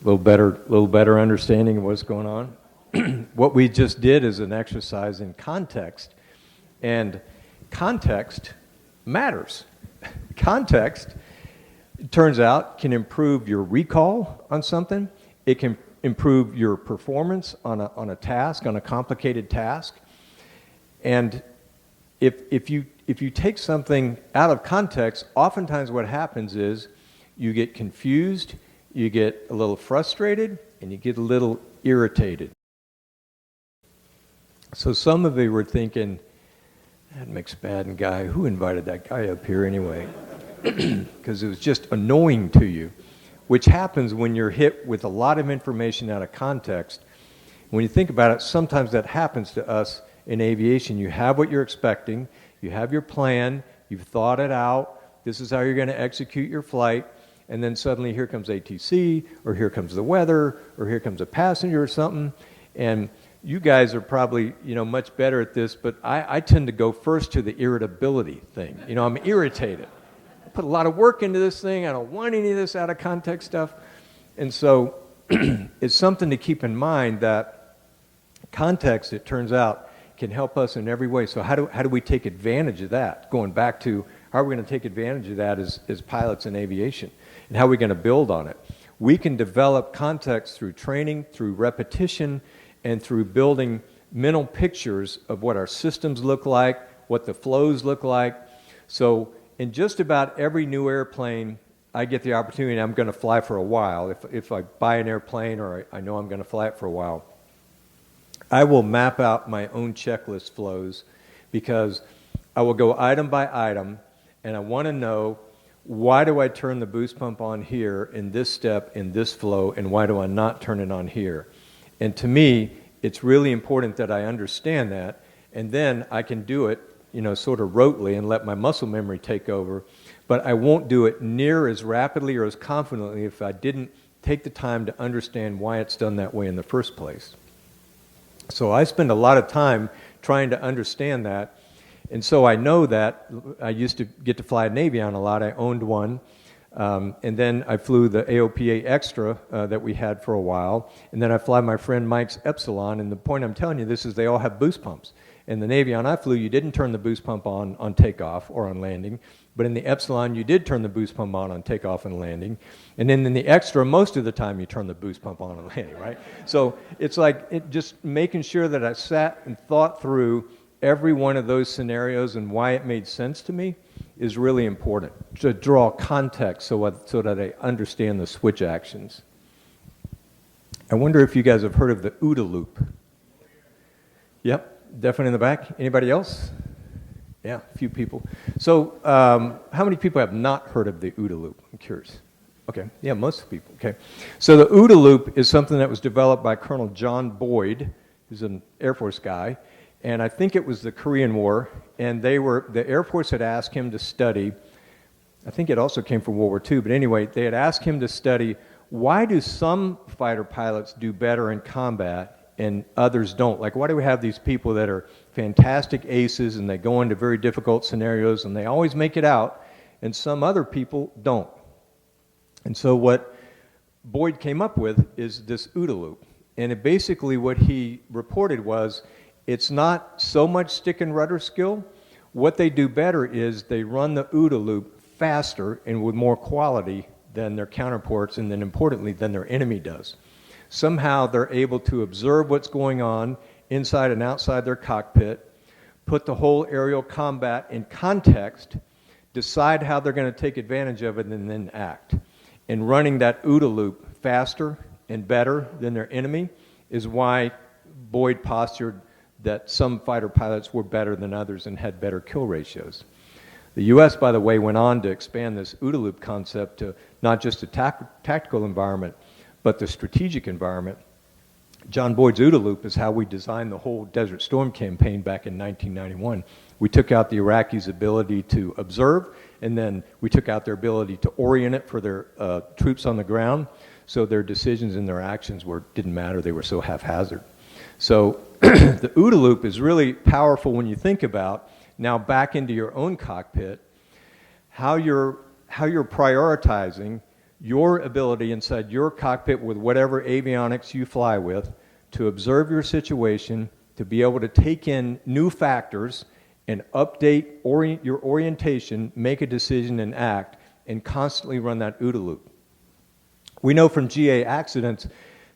Little better understanding of what's going on. What we just did is an exercise in context, and context matters. Context, it turns out, can improve your recall on something. It can improve your performance on a task, on a complicated task. And if you take something out of context, oftentimes what happens is you get confused, you get a little frustrated, and you get a little irritated. So some of you were thinking, that McSpadden guy, who invited that guy up here anyway? Because it was just annoying to you, which happens when you're hit with a lot of information out of context. When you think about it, sometimes that happens to us in aviation. You have what you're expecting, you have your plan, you've thought it out, this is how you're going to execute your flight, and then suddenly here comes ATC, or here comes the weather, or here comes a passenger or something, and you guys are probably, much better at this, but I tend to go first to the irritability thing. I'm irritated. I put a lot of work into this thing. I don't want any of this out of context stuff. And so it's something to keep in mind that context, it turns out, can help us in every way. So how do we take advantage of that? Going back to how are we going to take advantage of that as pilots in aviation? And how are we going to build on it? We can develop context through training, through repetition, and through building mental pictures of what our systems look like, what the flows look like. So in just about every new airplane, I get the opportunity, I'm going to fly for a while. If I buy an airplane or I know I'm going to fly it for a while, I will map out my own checklist flows, because I will go item by item, and I want to know, why do I turn the boost pump on here in this step, in this flow, and why do I not turn it on here? And to me, it's really important that I understand that, and then I can do it, sort of rotely and let my muscle memory take over. But I won't do it near as rapidly or as confidently if I didn't take the time to understand why it's done that way in the first place. So I spend a lot of time trying to understand that. And so I know that I used to get to fly an Avion a lot. I owned one. And then I flew the AOPA Extra that we had for a while. And then I fly my friend Mike's Epsilon. And the point I'm telling you this is they all have boost pumps. In the Avion I flew, you didn't turn the boost pump on takeoff or on landing. But in the Epsilon, you did turn the boost pump on takeoff and landing. And then in the Extra, most of the time you turn the boost pump on landing, right? So it's like just making sure that I sat and thought through every one of those scenarios and why it made sense to me is really important, to draw context so that I understand the switch actions. I wonder if you guys have heard of the OODA loop. Yep, definitely in the back. Anybody else? Yeah, a few people. So how many people have not heard of the OODA loop? I'm curious. Okay, yeah, most people. Okay, so the OODA loop is something that was developed by Colonel John Boyd, who's an Air Force guy, and I think it was the Korean War, and the Air Force had asked him to study, I think it also came from World War II, but anyway, they had asked him to study, why do some fighter pilots do better in combat and others don't? Like, why do we have these people that are fantastic aces and they go into very difficult scenarios and they always make it out, and some other people don't? And so what Boyd came up with is this OODA loop. And basically what he reported was, it's not so much stick and rudder skill. What they do better is they run the OODA loop faster and with more quality than their counterparts, and then importantly, than their enemy does. Somehow they're able to observe what's going on inside and outside their cockpit, put the whole aerial combat in context, decide how they're going to take advantage of it, and then act. And running that OODA loop faster and better than their enemy is why Boyd postured that some fighter pilots were better than others and had better kill ratios. The U.S., by the way, went on to expand this OODA loop concept to not just a tactical environment, but the strategic environment. John Boyd's OODA loop is how we designed the whole Desert Storm campaign back in 1991. We took out the Iraqis' ability to observe, and then we took out their ability to orient it for their troops on the ground, so their decisions and their actions didn't matter. They were so haphazard. So the OODA loop is really powerful when you think about, now back into your own cockpit, how you're prioritizing your ability inside your cockpit with whatever avionics you fly with to observe your situation, to be able to take in new factors and update your orientation, make a decision and act, and constantly run that OODA loop. We know from GA accidents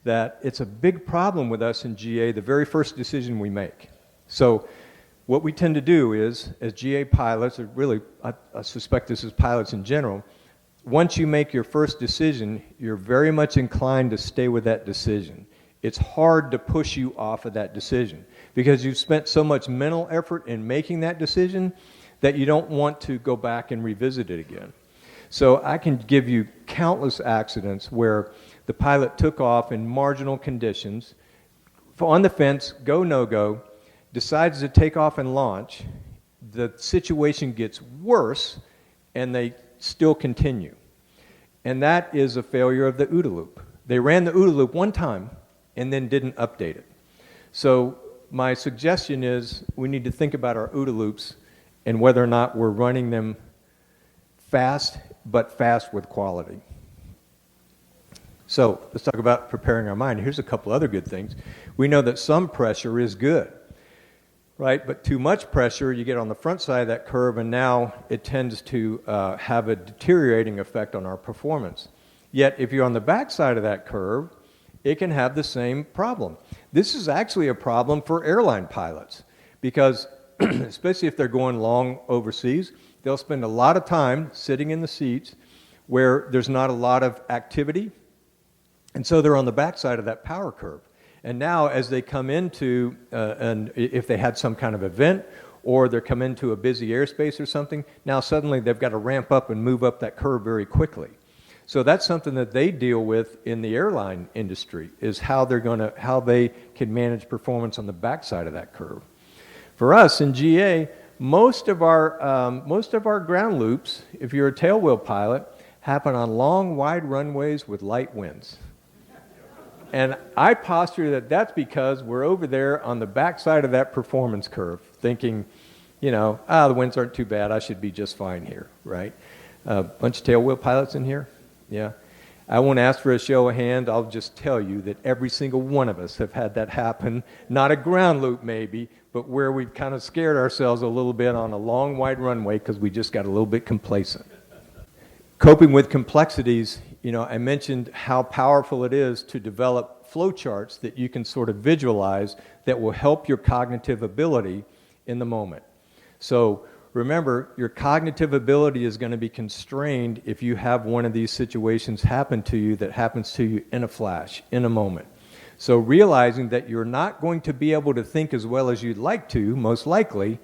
that it's a big problem with us in GA, the very first decision we make. So what we tend to do is, as GA pilots, or really I suspect this is pilots in general, once you make your first decision, you're very much inclined to stay with that decision. It's hard to push you off of that decision because you've spent so much mental effort in making that decision that you don't want to go back and revisit it again. So I can give you countless accidents where the pilot took off in marginal conditions, on the fence, go, no go, decides to take off and launch, the situation gets worse, and they still continue. and that is a failure of the OODA loop. They ran the OODA loop one time and then didn't update it. So my suggestion is we need to think about our OODA loops and whether or not we're running them fast, but fast with quality. So let's talk about preparing our mind. Here's a couple other good things. We know that some pressure is good, right? But too much pressure, you get on the front side of that curve, and now it tends to have a deteriorating effect on our performance. Yet if you're on the back side of that curve, it can have the same problem. This is actually a problem for airline pilots because especially if they're going long overseas, they'll spend a lot of time sitting in the seats where there's not a lot of activity, and so they're on the backside of that power curve. And now as they come into, and if they had some kind of event, or they're come into a busy airspace or something, now suddenly they've got to ramp up and move up that curve very quickly. So that's something that they deal with in the airline industry, is how they can manage performance on the backside of that curve. For us in GA, most of our ground loops, if you're a tailwheel pilot, happen on long, wide runways with light winds. And I posture that that's because we're over there on the backside of that performance curve, thinking, the winds aren't too bad, I should be just fine here, right? Bunch of tailwheel pilots in here? Yeah. I won't ask for a show of hands. I'll just tell you that every single one of us have had that happen. Not a ground loop maybe, but where we've kind of scared ourselves a little bit on a long, wide runway because we just got a little bit complacent. Coping with complexities, I mentioned how powerful it is to develop flowcharts that you can sort of visualize that will help your cognitive ability in the moment. So remember, your cognitive ability is going to be constrained if you have one of these situations happen to you that happens to you in a flash, in a moment. So realizing that you're not going to be able to think as well as you'd like to, most likely,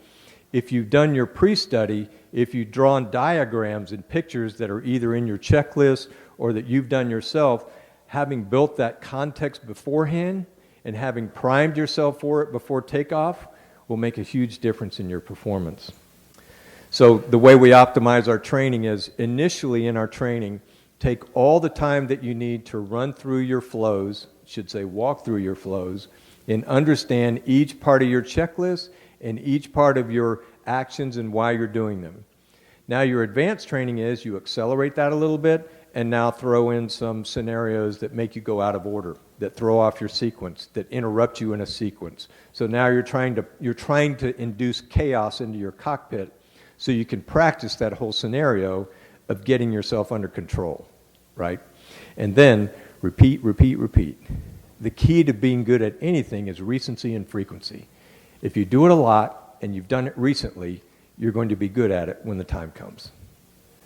if you've done your pre-study, if you've drawn diagrams and pictures that are either in your checklist or that you've done yourself, having built that context beforehand and having primed yourself for it before takeoff will make a huge difference in your performance. So the way we optimize our training is initially in our training, take all the time that you need to run through your flows, walk through your flows, and understand each part of your checklist and each part of your actions and why you're doing them. Now your advanced training is you accelerate that a little bit and now throw in some scenarios that make you go out of order, that throw off your sequence, that interrupt you in a sequence. So now you're trying to induce chaos into your cockpit so you can practice that whole scenario of getting yourself under control, right? And then repeat, repeat, repeat. The key to being good at anything is recency and frequency. If you do it a lot and you've done it recently, you're going to be good at it when the time comes.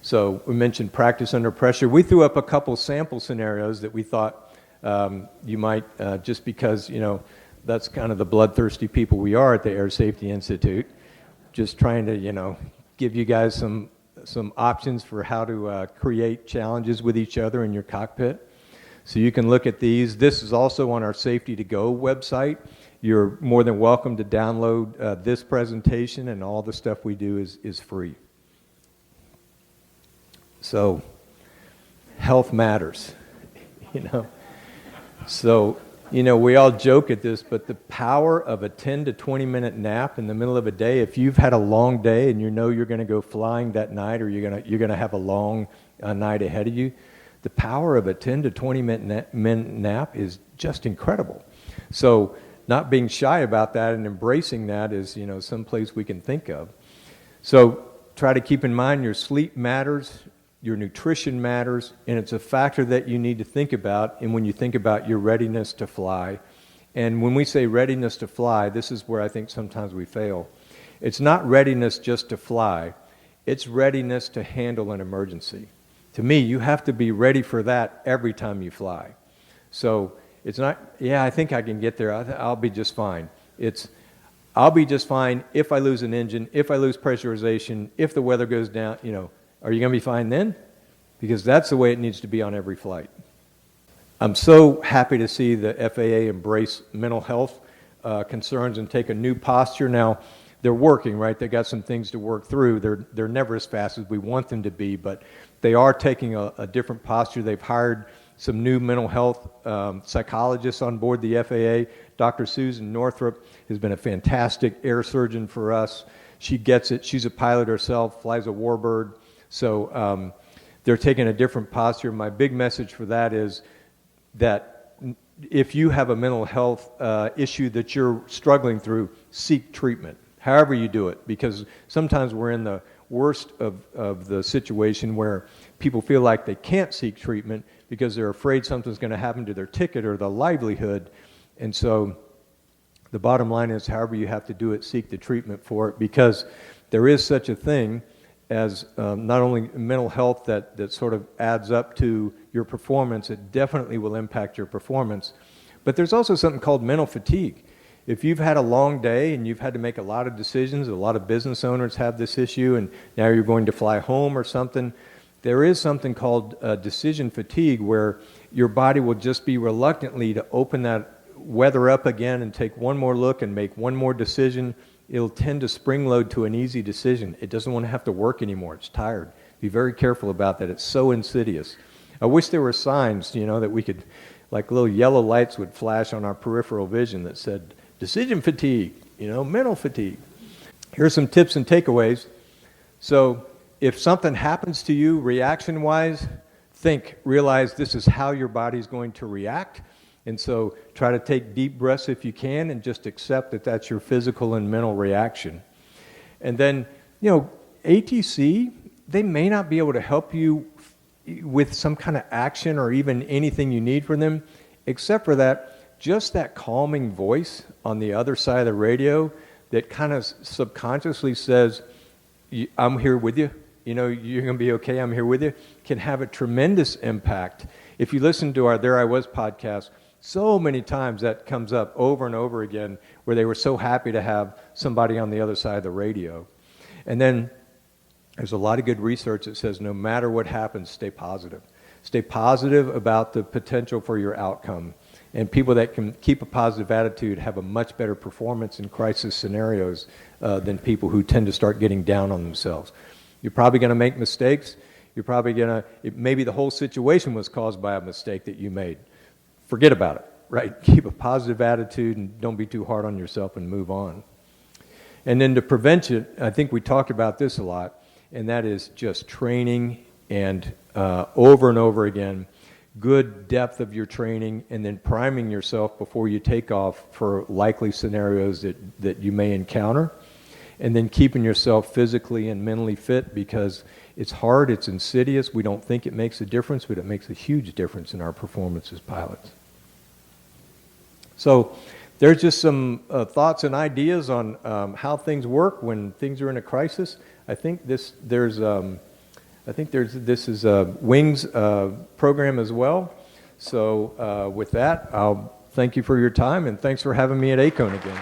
So we mentioned practice under pressure. We threw up a couple sample scenarios that we thought you might, just because, that's kind of the bloodthirsty people we are at the Air Safety Institute, just trying to, give you guys some options for how to create challenges with each other in your cockpit. So you can look at these. This is also on our Safety to Go website. You're more than welcome to download this presentation, and all the stuff we do is free. So health matters, So, we all joke at this, but the power of a 10 to 20 minute nap in the middle of a day, if you've had a long day and you're going to go flying that night, or you're going to have a long night ahead of you, the power of a 10 to 20 minute nap is just incredible. So not being shy about that and embracing that is, some place we can think of. So try to keep in mind your sleep matters, your nutrition matters, and it's a factor that you need to think about. And when you think about your readiness to fly, and when we say readiness to fly, this is where I think sometimes we fail. It's not readiness just to fly, it's readiness to handle an emergency. To me, you have to be ready for that every time you fly. So it's not, I think I can get there, I'll be just fine. It's, I'll be just fine if I lose an engine, if I lose pressurization, if the weather goes down, are you going to be fine then? Because that's the way it needs to be on every flight. I'm so happy to see the FAA embrace mental health concerns and take a new posture. Now, they're working, right? They got some things to work through. They're never as fast as we want them to be, but they are taking a different posture. They've hired some new mental health psychologists on board the FAA. Dr. Susan Northrup has been a fantastic air surgeon for us. She gets it. She's a pilot herself, flies a Warbird. So they're taking a different posture. My big message for that is that if you have a mental health issue that you're struggling through, seek treatment, however you do it, because sometimes we're in the worst of the situation where people feel like they can't seek treatment because they're afraid something's going to happen to their ticket or the livelihood. And so the bottom line is, however you have to do it, seek the treatment for it, because there is such a thing as not only mental health that sort of adds up to your performance, it definitely will impact your performance, but there's also something called mental fatigue. If you've had a long day and you've had to make a lot of decisions, a lot of business owners have this issue, and now you're going to fly home or something, there is something called decision fatigue, where your body will just be reluctantly to open that weather up again and take one more look and make one more decision. It'll tend to spring load to an easy decision. It doesn't want to have to work anymore. It's tired. Be very careful about that. It's so insidious. I wish there were signs, that we could, like little yellow lights would flash on our peripheral vision that said, decision fatigue, mental fatigue. Here's some tips and takeaways. So if something happens to you reaction-wise, realize this is how your body's going to react. And so try to take deep breaths if you can, and just accept that that's your physical and mental reaction. And then, ATC, they may not be able to help you with some kind of action or even anything you need from them, except for just that calming voice on the other side of the radio that kind of subconsciously says, I'm here with you. You're going to be okay. I'm here with you. Can have a tremendous impact. If you listen to our There I Was podcast, so many times that comes up over and over again, where they were so happy to have somebody on the other side of the radio. And then there's a lot of good research that says no matter what happens, stay positive. Stay positive about the potential for your outcome. And people that can keep a positive attitude have a much better performance in crisis scenarios than people who tend to start getting down on themselves. You're probably going to make mistakes. Maybe the whole situation was caused by a mistake that you made. Forget about it, right? Keep a positive attitude and don't be too hard on yourself and move on. And then to prevent it, I think we talked about this a lot, and that is just training and over and over again, good depth of your training, and then priming yourself before you take off for likely scenarios that you may encounter. And then keeping yourself physically and mentally fit, because it's hard, it's insidious. We don't think it makes a difference, but it makes a huge difference in our performance as pilots. So there's just some thoughts and ideas on how things work when things are in a crisis. I think this is a Wings program as well. So with that, I'll thank you for your time, and thanks for having me at ACON again.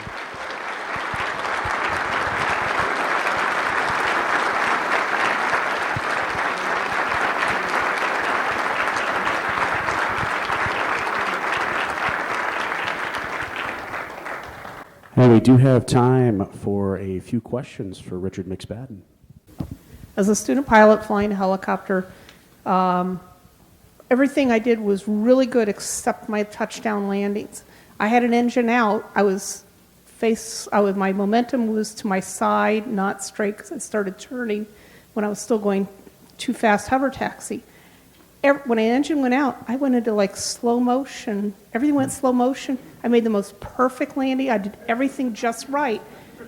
And we do have time for a few questions for Richard McSpadden. As a student pilot flying a helicopter, everything I did was really good except my touchdown landings. I had an engine out. My momentum was to my side, not straight, because I started turning when I was still going too fast hover taxi. When an engine went out, I went into slow motion. Everything went slow motion. I made the most perfect landing. I did everything just right.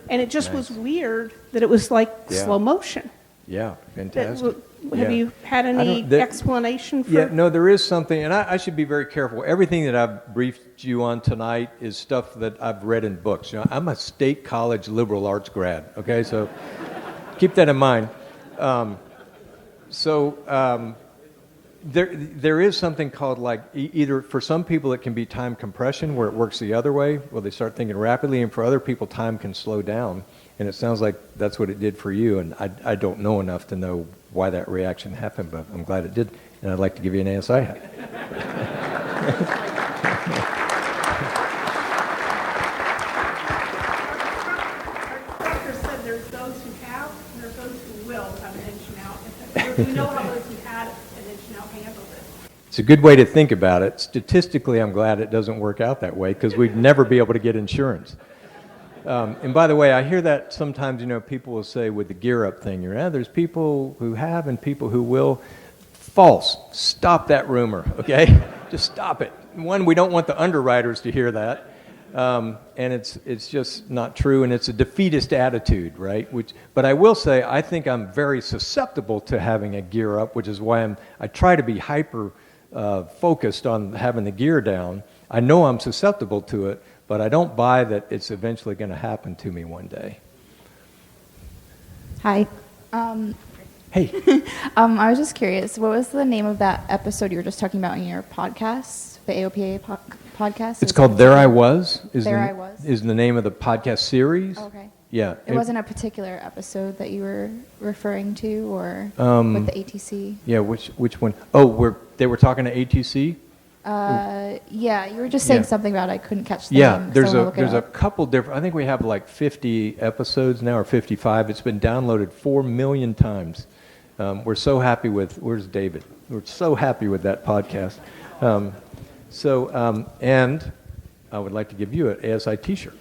And it just was weird that it was slow motion. Yeah, fantastic. Have you had any explanation for? Yeah, no, there is something, and I should be very careful. Everything that I've briefed you on tonight is stuff that I've read in books. I'm a state college liberal arts grad, okay? So keep that in mind. There is something called either for some people it can be time compression, where it works the other way, where they start thinking rapidly, and for other people time can slow down. And it sounds like that's what it did for you, and I don't know enough to know why that reaction happened, but I'm glad it did, and I'd like to give you an ASI hat. Dr. we know how those who had an inch now handled it. It's a good way to think about it. Statistically, I'm glad it doesn't work out that way because we'd never be able to get insurance. And by the way, I hear that sometimes, people will say with the gear up thing, there's people who have and people who will. False. Stop that rumor, okay? Just stop it. One, we don't want the underwriters to hear that. And it's just not true, and it's a defeatist attitude, right? But I will say, I think I'm very susceptible to having a gear up, which is why I try to be hyper focused on having the gear down. I know I'm susceptible to it, but I don't buy that it's eventually going to happen to me one day. Hi. Hey. I was just curious, what was the name of that episode you were just talking about in your podcast, the AOPA podcast? It's called There I Was. Is the name of the podcast series. Oh, okay. Yeah. It wasn't a particular episode that you were referring to, or with the ATC? Yeah, which one? Oh, they were talking to ATC? Yeah, you were just saying something about I couldn't catch the name. Yeah, there's a couple different, I think we have like 50 episodes now, or 55. It's been downloaded 4 million times. We're so happy where's David? We're so happy with that podcast. And I would like to give you an ASI t-shirt.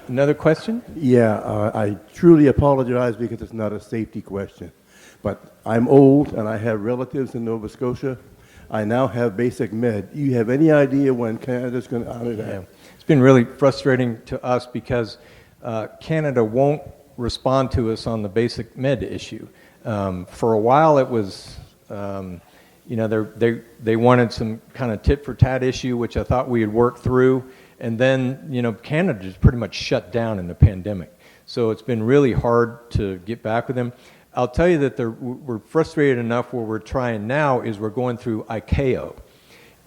Another question? Yeah, I truly apologize because it's not a safety question. But I'm old and I have relatives in Nova Scotia. I now have basic med. Do you have any idea when Canada's going to honor that? Yeah. It's been really frustrating to us because Canada won't respond to us on the basic med issue. For a while it was, they wanted some kind of tit for tat issue, which I thought we had worked through. And then, Canada just pretty much shut down in the pandemic. So it's been really hard to get back with them. I'll tell you that we're frustrated enough where we're trying now is we're going through ICAO.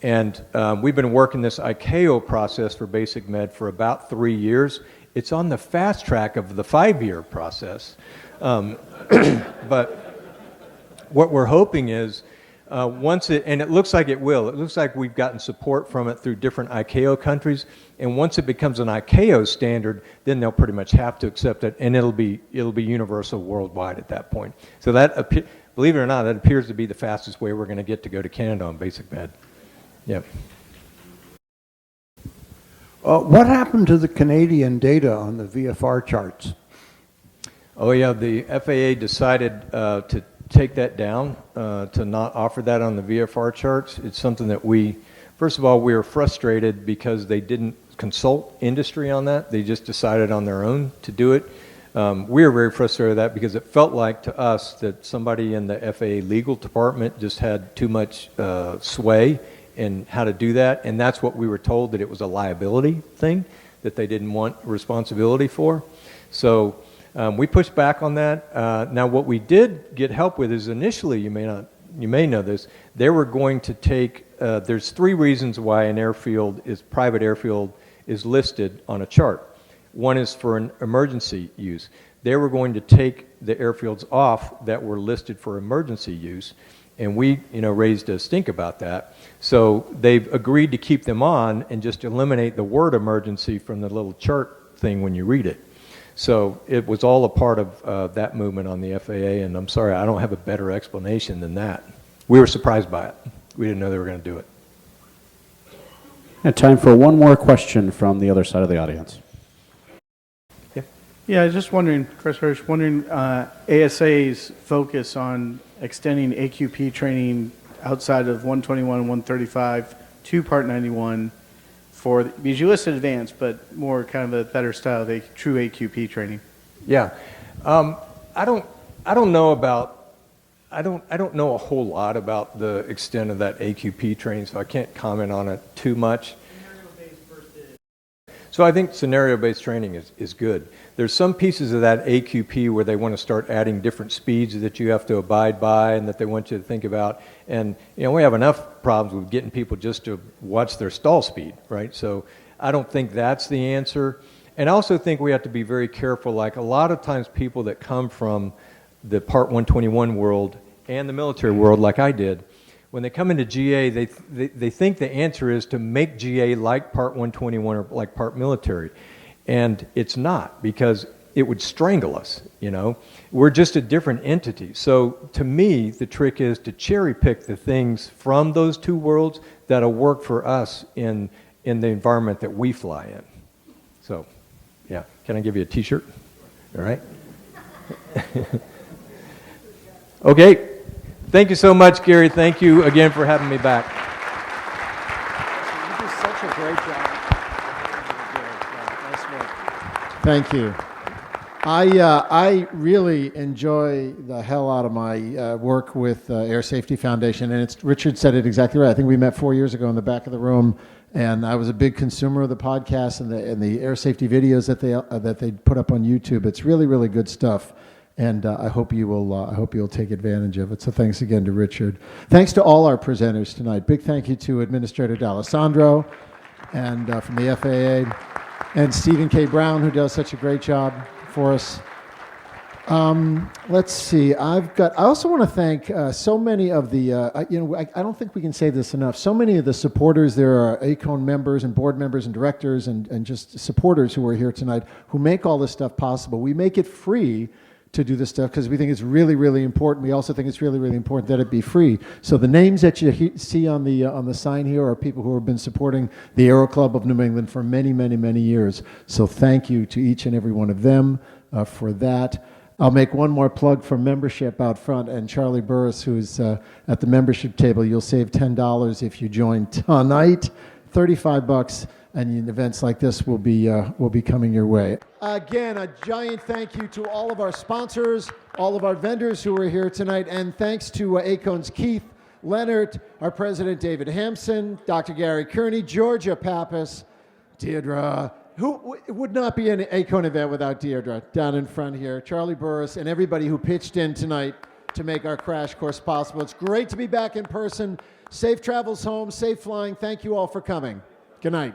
And we've been working this ICAO process for basic med for about 3 years. It's on the fast track of the 5-year process. But what we're hoping is and it looks like it will. It looks like we've gotten support from it through different ICAO countries, and once it becomes an ICAO standard, then they'll pretty much have to accept it, and it'll be universal worldwide at that point. So believe it or not, that appears to be the fastest way we're going to get to go to Canada on basic med. Yeah. What happened to the Canadian data on the VFR charts? Oh yeah, the FAA decided to take that down, to not offer that on the VFR charts. It's something that first of all, we were frustrated because they didn't consult industry on that. They just decided on their own to do it. We were very frustrated with that because it felt like to us that somebody in the FAA legal department just had too much sway in how to do that, and that's what we were told, that it was a liability thing that they didn't want responsibility for. So we pushed back on that. Now, what we did get help with is initially, you may know this, they were going to take, there's 3 reasons why an private airfield is listed on a chart. One is for an emergency use. They were going to take the airfields off that were listed for emergency use, and we, raised a stink about that. So they've agreed to keep them on and just eliminate the word emergency from the little chart thing when you read it. So it was all a part of that movement on the FAA, and I'm sorry, I don't have a better explanation than that. We were surprised by it. We didn't know they were going to do it. And time for one more question from the other side of the audience. Yeah, I was just wondering, Chris Hirsch, ASA's focus on extending AQP training outside of 121 and 135 to Part 91 because you listed advanced, but more kind of a better style of true AQP training. Yeah, I don't know a whole lot about the extent of that AQP training, so I can't comment on it too much. So I think scenario-based training is good. There's some pieces of that AQP where they want to start adding different speeds that you have to abide by and that they want you to think about. And we have enough problems with getting people just to watch their stall speed, right? So I don't think that's the answer. And I also think we have to be very careful. Like a lot of times people that come from the Part 121 world and the military world, like I did, when they come into GA, they think the answer is to make GA like Part 121 or like Part military. And it's not, because it would strangle us, you know. We're just a different entity. So to me, the trick is to cherry pick the things from those two worlds that'll work for us in the environment that we fly in. So, yeah, can I give you a t-shirt? All right. Okay. Thank you so much, Gary. Thank you again for having me back. You do such a great job. Nice work. Thank you. I really enjoy the hell out of my work with Air Safety Foundation, and Richard said it exactly right. I think we met 4 years ago in the back of the room, and I was a big consumer of the podcast and the air safety videos that they put up on YouTube. It's really, really good stuff, and I hope you will take advantage of it. So thanks again to Richard. Thanks to all our presenters tonight. Big thank you to Administrator D'Alessandro and from the FAA, and Stephen K. Brown, who does such a great job for us. Let's see. I also want to thank so many of the. I don't think we can say this enough. So many of the supporters. There are ACON members and board members and directors and just supporters who are here tonight who make all this stuff possible. We make it free to do this stuff because we think it's really, really important. We also think it's really, really important that it be free. So the names that you see on the sign here are people who have been supporting the Aero Club of New England for many, many, many years. So thank you to each and every one of them for that. I'll make one more plug for membership out front, and Charlie Burris, who's at the membership table, you'll save $10 if you join tonight, $35. And events like this will be coming your way. Again, a giant thank you to all of our sponsors, all of our vendors who are here tonight, and thanks to ACON's Keith Leonard, our president David Hampson, Dr. Gary Kearney, Georgia Pappas, Deirdre, who would not be an ACON event without Deirdre, down in front here, Charlie Burris, and everybody who pitched in tonight to make our crash course possible. It's great to be back in person. Safe travels home, safe flying. Thank you all for coming. Good night.